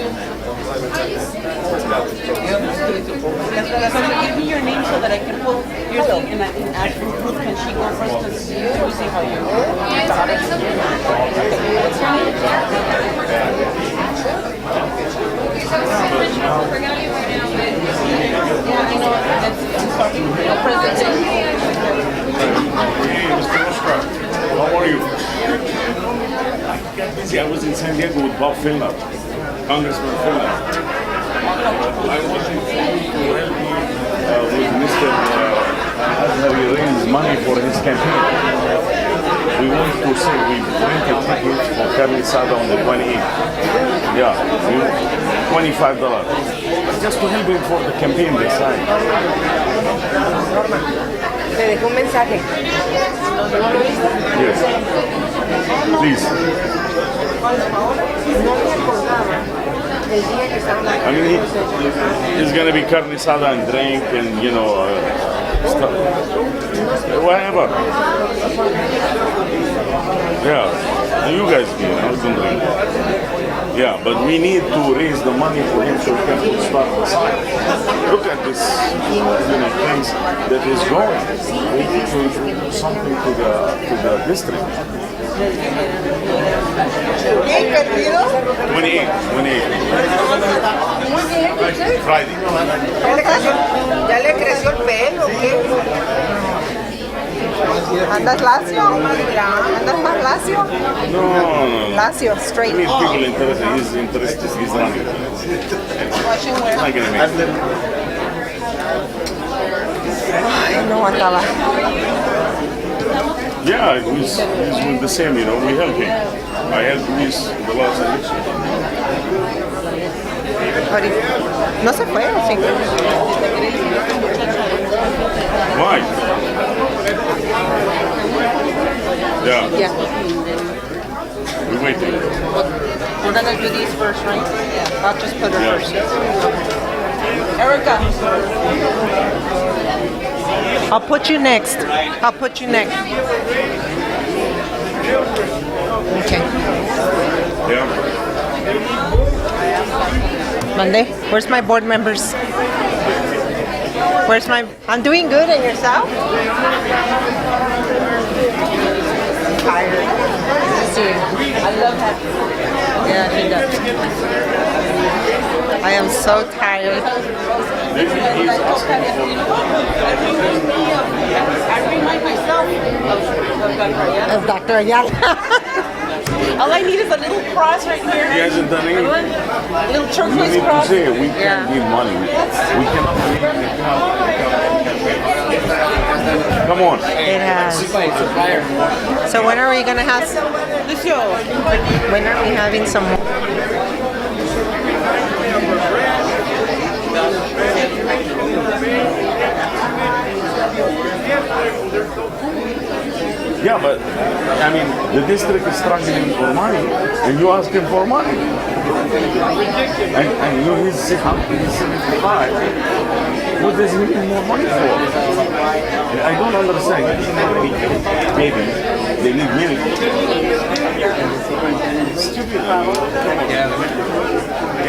Give me your name so that I can put your thing and ask for Ruth. Can she go first? Because we see how you How are you? See, I was in San Diego with Bob Filner, Congressman Filner. I want you to help me with Mr. Azhari raise money for his campaign. We want to say we printed tickets for carne asada on the 28th. Yeah, $25. Just to help him for the campaign this time. Te dejé un mensaje. Yes. Please. No me acordaba el día que estaban I mean, it's going to be carne asada and drink and, stuff. Whatever. Yeah. You guys can. I can drink. Yeah, but we need to raise the money for him so we can start the site. Look at this, things that is going. We need to do something to the district. 28. Friday. ¿Ya le creció el pelo? ¿Qué? ¿Andas lacio? ¿Andas más lacio? No. Lacio, straight. We need people interested. He's interested. He's running. It's not going to make sense. Ay, no aguantaba. Yeah, he's with the same, we help him. I helped Luis in the last election. No se fue, ¿o sí? Why? Yeah. We're waiting. We're gonna do these first, right? Yeah. I'll just put her Yeah. first. Erica. I'll put you next. Okay. Yeah. Monday. Where's my board members? I'm doing good, and yourself? Tired. See, I love that. Yeah, he does. I am so tired. I remind myself Of Dr. Ayala. all I need is a little cross right here. He hasn't done anything. A little We turquoise need to cross. say we can't give money. We cannot. Come on. It has. So when are we gonna have? When are we having some more? Yeah, but I mean, the district is struggling for money, and you ask him for money. And he's 75. What does he need more money for? I don't understand. Maybe they need milk. Stupid.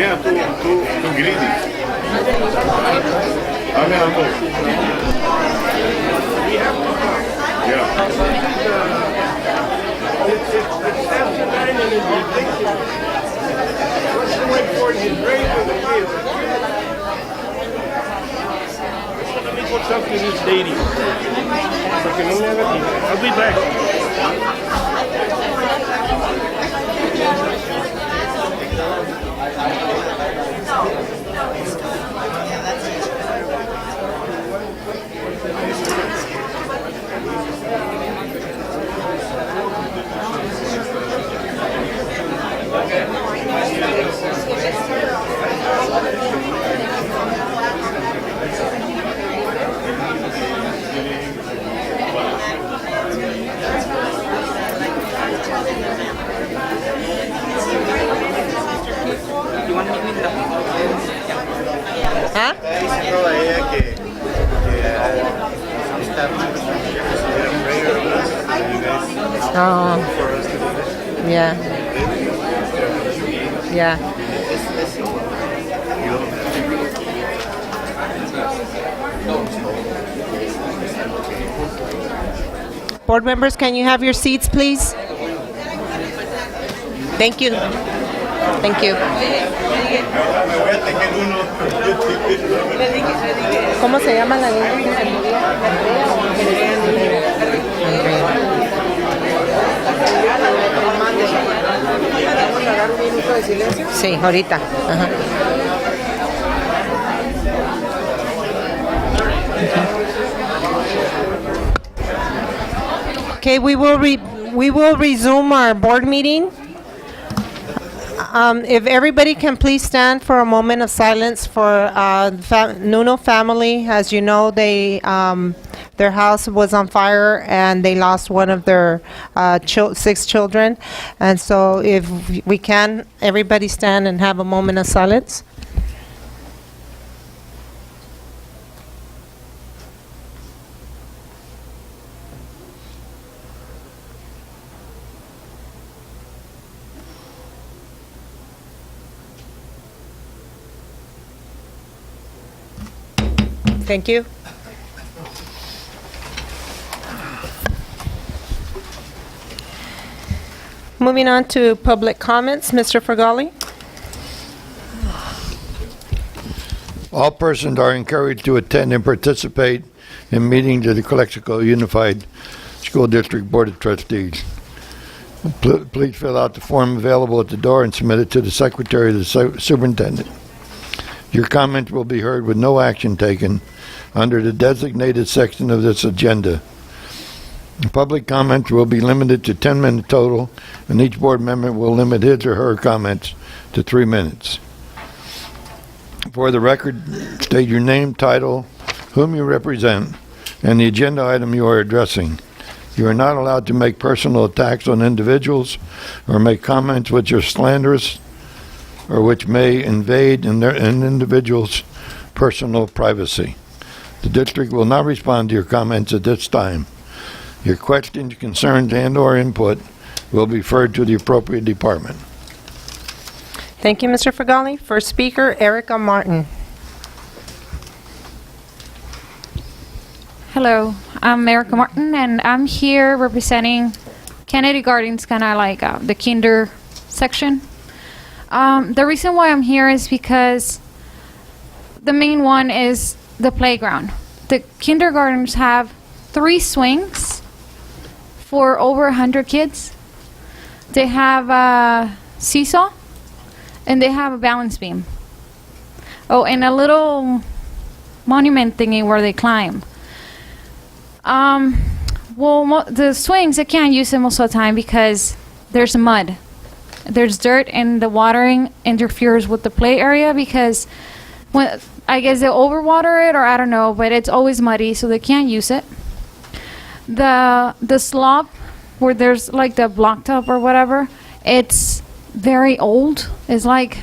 Yeah, too greedy. Dame algo. I'll be back. ¿Ah? Oh, yeah. Yeah. Board members, can you have your seats, please? Thank you. Thank you. ¿Cómo se llama la niña? Sí, ahorita. Ajá. Okay, we will resume our board meeting. If everybody can please stand for a moment of silence for Nuno family. As you know, their house was on fire and they lost one of their 6 children. And so if we can, everybody stand and have a moment of silence. Thank you. Moving on to public comments, Mr. Fergali. All persons are encouraged to attend and participate in meetings of the Calexico Unified School District Board of Trustees. Please fill out the form available at the door and submit it to the Secretary of the Superintendent. Your comments will be heard with no action taken under the designated section of this agenda. Public comments will be limited to 10 minutes total, and each board member will limit his or her comments to 3 minutes. For the record, state your name, title, whom you represent, and the agenda item you are addressing. You are not allowed to make personal attacks on individuals or make comments which are slanderous or which may invade an individual's personal privacy. The district will not respond to your comments at this time. Your questions, concerns, and/or input will be referred to the appropriate department. Thank you, Mr. Fergali. First speaker, Erica Martin. Hello, I'm Erica Martin, and I'm here representing Kennedy Gardens, kind of like the kinder section. The reason why I'm here is because the main one is the playground. The kindergartens have 3 swings for over 100 kids. They have a seesaw, and they have a balance beam. Oh, and a little monument thingy where they climb. Well, the swings, I can't use them most of the time because there's mud. There's dirt, and the watering interferes with the play area because when I guess they overwater it, or I don't know, but it's always muddy, so they can't use it. The slope where there's like the blacktop or whatever, it's very old. It's like,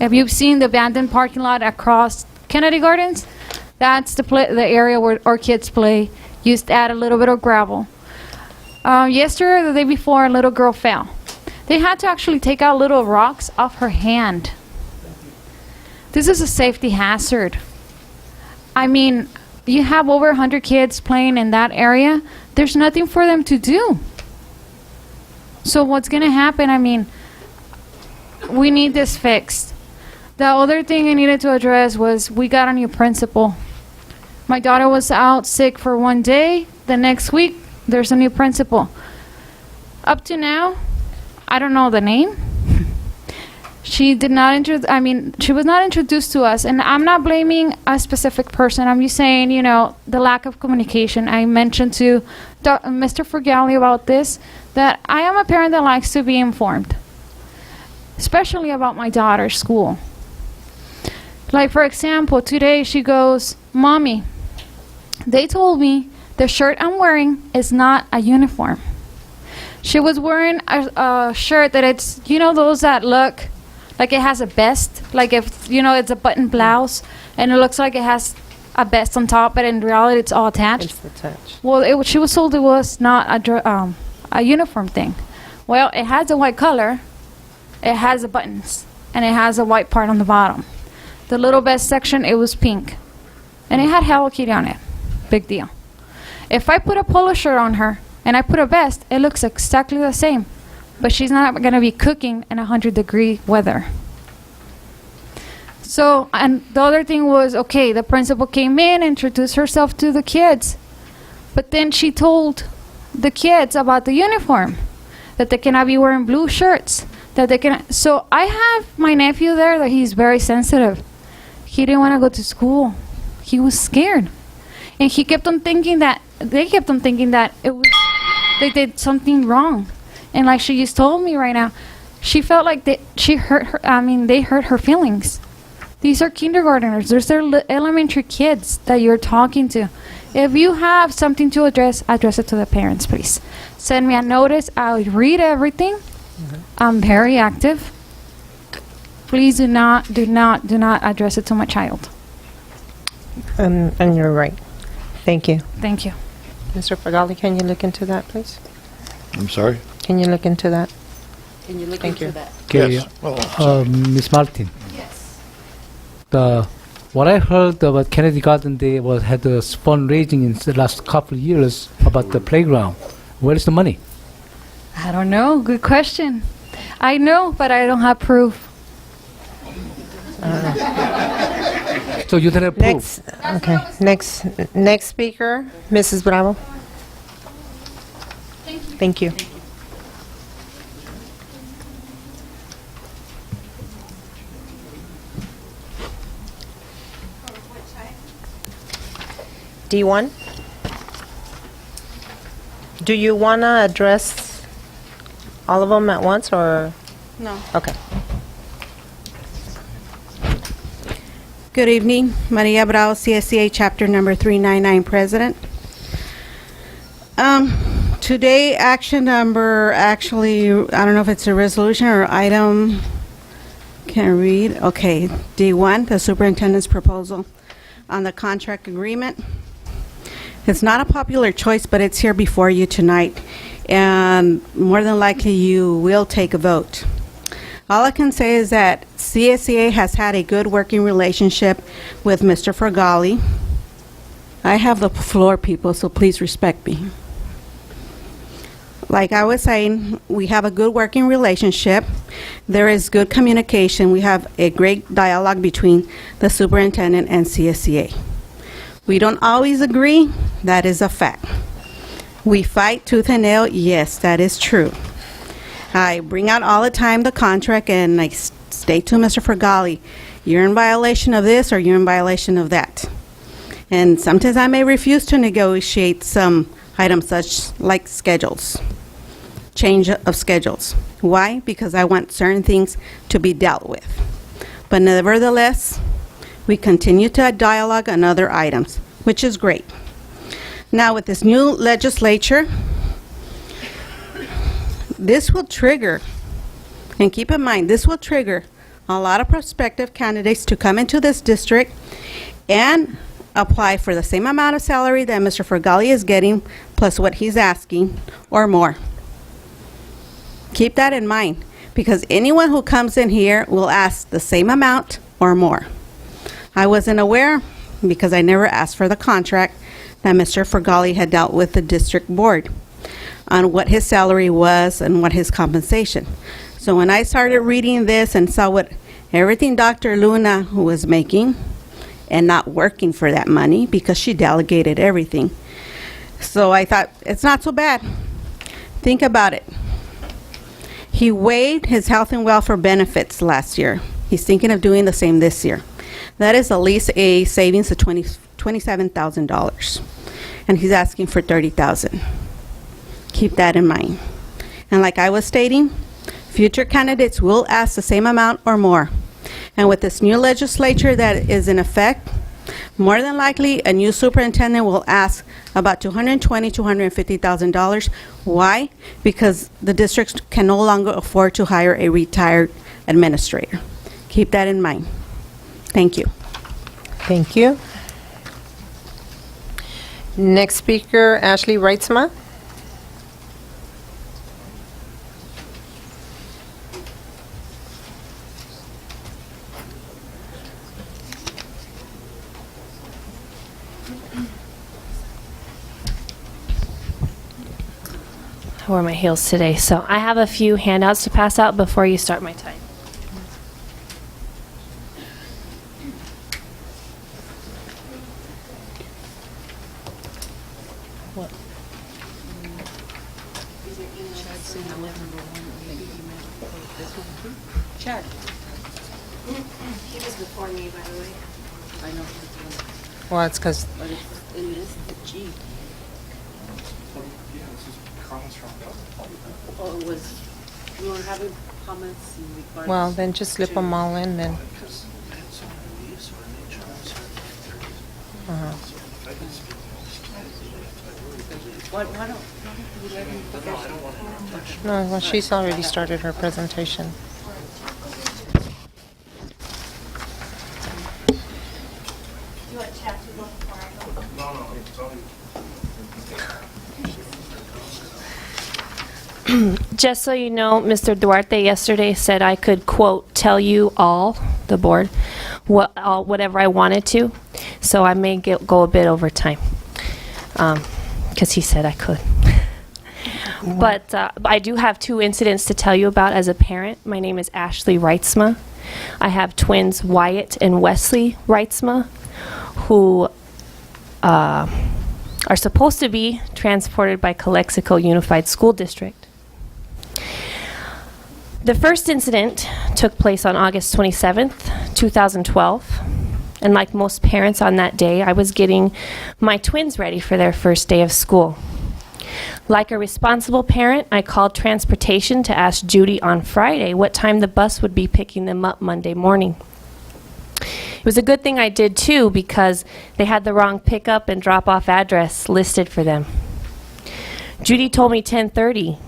if you've seen the abandoned parking lot across Kennedy Gardens, that's the area where our kids play. Used to add a little bit of gravel. Yesterday, or the day before, a little girl fell. They had to actually take out little rocks off her hand This is a safety hazard. I mean, you have over 100 kids playing in that area. There's nothing for them to do. So what's going to happen? I mean, we need this fixed. The other thing I needed to address was we got a new principal. My daughter was out sick for one day. The next week, there's a new principal. Up to now, I don't know the name. She did not she was not introduced to us, and I'm not blaming a specific person. I'm just saying, you know, the lack of communication. I mentioned to Mr. Fergali about this, that I am a parent that likes to be informed, especially about my daughter's school. Like, for example, today she goes, "Mommy, they told me the shirt I'm wearing is not a uniform." She was wearing a shirt that it's, you know, those that look like it has a vest, like if, you know, it's a button blouse, and it looks like it has a vest on top, but in reality it's all attached. It's attached. Well, she was told it was not a uniform thing. Well, it has a white color, it has the buttons, and it has a white part on the bottom. The little vest section, it was pink, and it had Hello Kitty on it. Big deal. If I put a polo shirt on her and I put a vest, it looks exactly the same. But she's not going to be cooking in 100-degree weather. So, and the other thing was, okay, the principal came in, introduced herself to the kids. But then she told the kids about the uniform, that they cannot be wearing blue shirts, that they can. So I have my nephew there that he's very sensitive. He didn't want to go to school. He was scared. And he kept on thinking that, they kept on thinking that they did something wrong. And like she just told me right now, she felt like they hurt her feelings. These are kindergarteners. They're elementary kids that you're talking to. If you have something to address it to the parents, please. Send me a notice. I'll read everything. I'm very active. Please do not address it to my child. And you're right. Thank you. Thank you. Mr. Fergali, can you look into that, please? I'm sorry? Can you look into that? Can you look Thank into you. that? Okay, Yes. Oh, Ms. Martin. Yes. What I heard about Kennedy Garden Day had a fundraising in the last couple of years about the playground. Where is the money? I don't know. Good question. I know, but I don't have proof. So you don't have proof? Next speaker, Mrs. Bravo. Thank you. D1? Do you want to address all of them at once, or? No. Okay. Good evening. Maria Bravo, CSCA Chapter Number 399 President. Today, action number, actually, I don't know if it's a resolution or item. Can't read. Okay, D1, the superintendent's proposal on the contract agreement. It's not a popular choice, but it's here before you tonight, and more than likely you will take a vote. All I can say is that CSCA has had a good working relationship with Mr. Fergali. I have the floor, people, so please respect me. Like I was saying, we have a good working relationship. There is good communication. We have a great dialogue between the superintendent and CSCA. We don't always agree. That is a fact. We fight tooth and nail. Yes, that is true. I bring out all the time the contract, and I state to Mr. Fergali, you're in violation of this or you're in violation of that. And sometimes I may refuse to negotiate some items such like schedules, change of schedules. Why? Because I want certain things to be dealt with. But nevertheless, we continue to dialogue on other items, which is great. Now with this new legislature, this will trigger, and keep in mind, this will trigger a lot of prospective candidates to come into this district and apply for the same amount of salary that Mr. Fergali is getting, plus what he's asking, or more. Keep that in mind, because anyone who comes in here will ask the same amount or more. I wasn't aware, because I never asked for the contract, that Mr. Fergali had dealt with the district board on what his salary was and what his compensation. So when I started reading this and saw what everything Dr. Luna was making and not working for that money because she delegated everything. So I thought, it's not so bad. Think about it. He waived his health and welfare benefits last year. He's thinking of doing the same this year. That is at least a savings of $27,000. And he's asking for $30,000. Keep that in mind. And like I was stating, future candidates will ask the same amount or more. And with this new legislature that is in effect, more than likely a new superintendent will ask about $220,000 to $250,000. Why? Because the districts can no longer afford to hire a retired administrator. Keep that in mind. Thank you. Thank you. Next speaker, Ashley Reitzma. I wore my heels today, so I have a few handouts to pass out before you start my time. What? Chad. He was before me, by the way. I know. Well, it's because But it is the G. Oh, it was, we were having comments in regards. well, then just slip them all in then. Uh-huh. Why don't we let him finish? No, well, she's already started her presentation. Just so you know, Mr. Duarte yesterday said I could, quote, tell you all, the board, whatever I wanted to. So I may go a bit over time, because he said I could. But I do have two incidents to tell you about as a parent. My name is Ashley Reitzma. I have twins Wyatt and Wesley Reitzma, who are supposed to be transported by Calexico Unified School District. The first incident took place on August 27th, 2012. And like most parents on that day, I was getting my twins ready for their first day of school. Like a responsible parent, I called transportation to ask Judy on Friday what time the bus would be picking them up Monday morning. It was a good thing I did too, because they had the wrong pickup and drop-off address listed for them. Judy told me 10:30,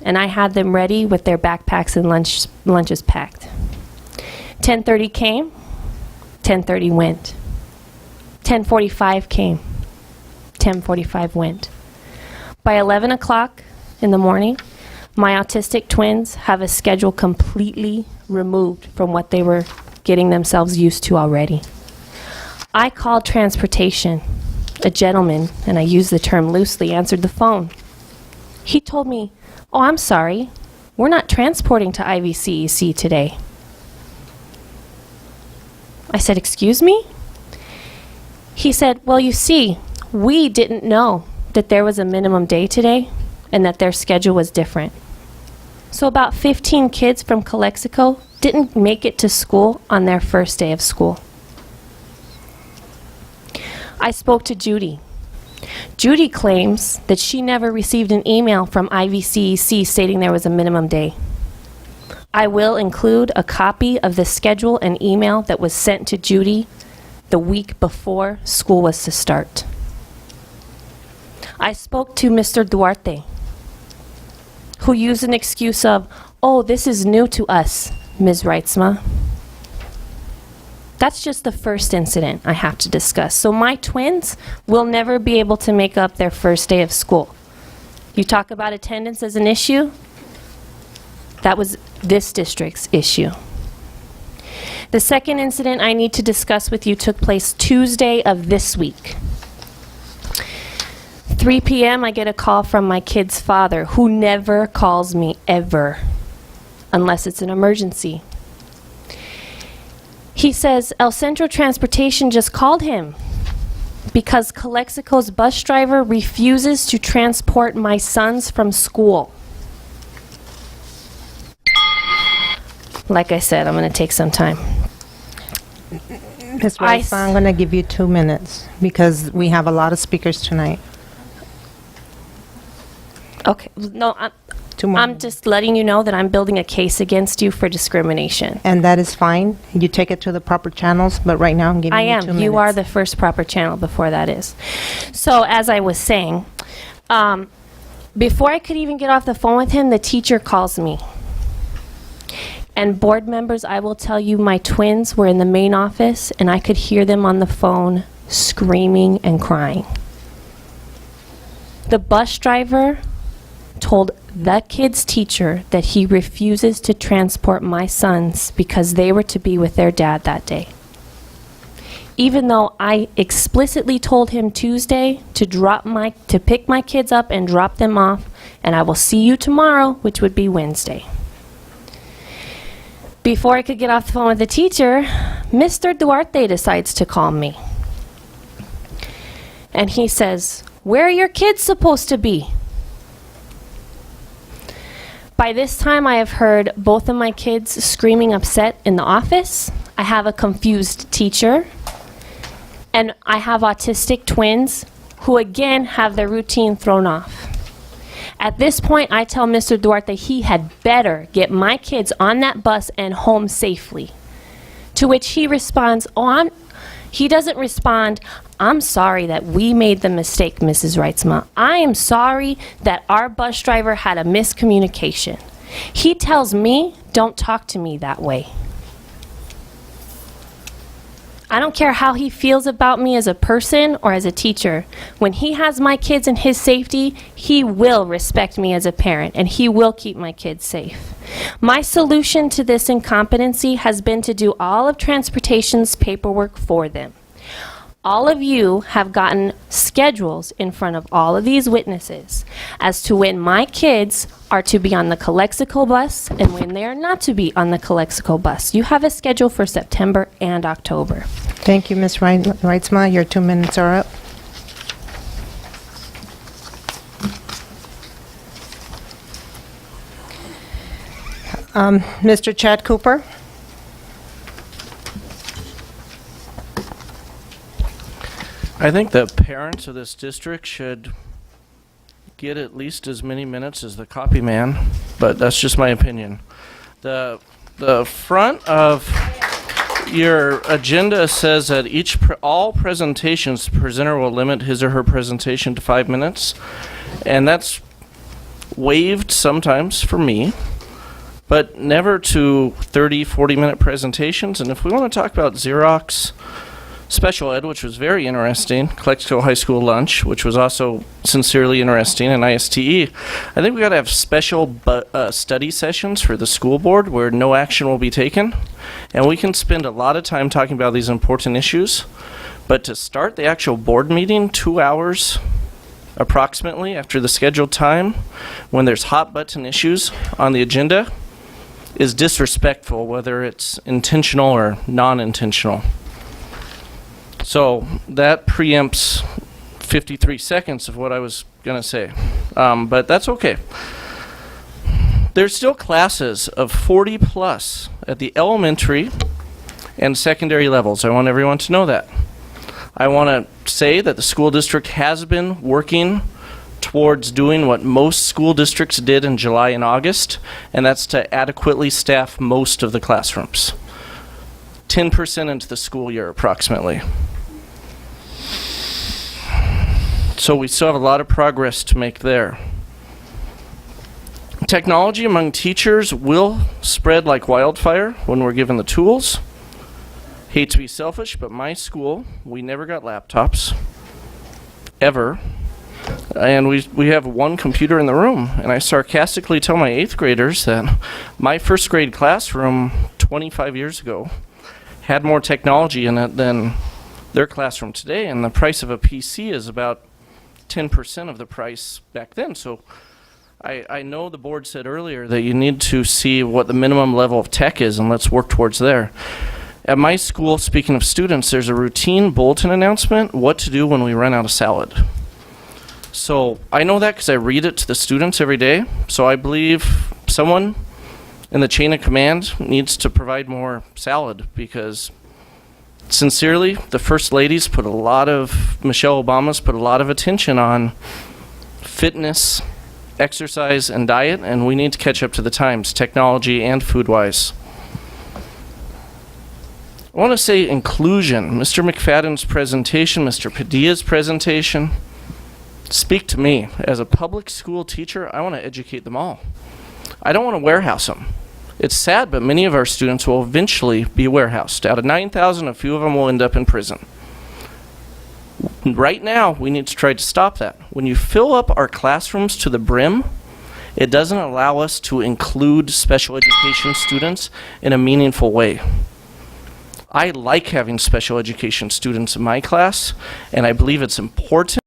and I had them ready with their backpacks and lunches packed. 10:30 came, 10:30 went. 10:45 came, 10:45 went. By 11 o'clock in the morning, my autistic twins have a schedule completely removed from what they were getting themselves used to already. I called transportation. A gentleman, and I use the term loosely, answered the phone. He told me, "Oh, I'm sorry. We're not transporting to IVCEC today." I said, "Excuse me?" He said, "Well, you see, we didn't know that there was a minimum day today and that their schedule was different. So about 15 kids from Calexico didn't make it to school on their first day of school." I spoke to Judy. Judy claims that she never received an email from IVCEC stating there was a minimum day. I will include a copy of the schedule and email that was sent to Judy the week before school was to start. I spoke to Mr. Duarte, who used an excuse of, "Oh, this is new to us, Ms. Reitzma." That's just the first incident I have to discuss. So my twins will never be able to make up their first day of school. You talk about attendance as an issue? That was this district's issue. The second incident I need to discuss with you took place Tuesday of this week. 3 p.m. I get a call from my kid's father, who never calls me ever, unless it's an emergency. He says El Centro Transportation just called him because Calexico's bus driver refuses to transport my sons from school. Like I said, I'm going to take some time. Ms. Rice, I'm going to give you 2 minutes because we have a lot of speakers tonight. Okay, no, more I'm just letting you know that I'm building a case against you for discrimination. And that is fine. You take it to the proper channels, but right now I'm giving you 2 minutes. You are the first proper channel before that is. So as I was saying, before I could even get off the phone with him, the teacher calls me. And board members, I will tell you, my twins were in the main office, and I could hear them on the phone screaming and crying. The bus driver told the kid's teacher that he refuses to transport my sons because they were to be with their dad that day. Even though I explicitly told him Tuesday to pick my kids up and drop them off, and I will see you tomorrow, which would be Wednesday. Before I could get off the phone with the teacher, Mr. Duarte decides to call me. And he says, "Where are your kids supposed to be?" By this time, I have heard both of my kids screaming upset in the office. I have a confused teacher. And I have autistic twins who, again, have their routine thrown off. At this point, I tell Mr. Duarte he had better get my kids on that bus and home safely. To which he responds, he doesn't respond, "I'm sorry that we made the mistake, Mrs. Reitzma. I am sorry that our bus driver had a miscommunication." He tells me, "Don't talk to me that way." I don't care how he feels about me as a person or as a teacher. When he has my kids and his safety, he will respect me as a parent, and he will keep my kids safe. My solution to this incompetency has been to do all of transportation's paperwork for them. All of you have gotten schedules in front of all of these witnesses as to when my kids are to be on the Calexico bus and when they are not to be on the Calexico bus. You have a schedule for September and October. Thank you, Ms. Reitzma. Your 2 minutes are up. Mr. Chad Cooper? I think the parents of this district should get at least as many minutes as the copy man, but that's just my opinion. The front of your agenda says that all presentations, the presenter will limit his or her presentation to 5 minutes, and that's waived sometimes for me, but never to 30, 40-minute presentations. And if we want to talk about Xerox Special Ed, which was very interesting, Calexico High School lunch, which was also sincerely interesting, and ISTE, I think we got to have special study sessions for the school board where no action will be taken, and we can spend a lot of time talking about these important issues. But to start the actual board meeting 2 hours approximately after the scheduled time, when there's hot button issues on the agenda, is disrespectful, whether it's intentional or non-intentional. So that preempts 53 seconds of what I was going to say, but that's okay. There's still classes of 40 plus at the elementary and secondary levels. I want everyone to know that. I want to say that the school district has been working towards doing what most school districts did in July and August, and that's to adequately staff most of the classrooms. 10% into the school year, approximately. So we still have a lot of progress to make there. Technology among teachers will spread like wildfire when we're given the tools. Hate to be selfish, but my school, we never got laptops, ever. And we have one computer in the room. And I sarcastically tell my 8th graders that my 1st grade classroom 25 years ago had more technology in it than their classroom today, and the price of a PC is about 10% of the price back then. So I know the board said earlier that you need to see what the minimum level of tech is, and let's work towards there. At my school, speaking of students, there's a routine bulletin announcement, what to do when we run out of salad. So I know that because I read it to the students every day. So I believe someone in the chain of command needs to provide more salad, because sincerely, the First Ladies put a lot of, Michelle Obama's put a lot of attention on fitness, exercise, and diet, and we need to catch up to the times, technology and food-wise. I want to say inclusion. Mr. McFadden's presentation, Mr. Padilla's presentation, speak to me. As a public school teacher, I want to educate them all. I don't want to warehouse them. It's sad, but many of our students will eventually be warehoused. Out of 9,000, a few of them will end up in prison. Right now, we need to try to stop that. When you fill up our classrooms to the brim, it doesn't allow us to include special education students in a meaningful way. I like having special education students in my class, and I believe it's important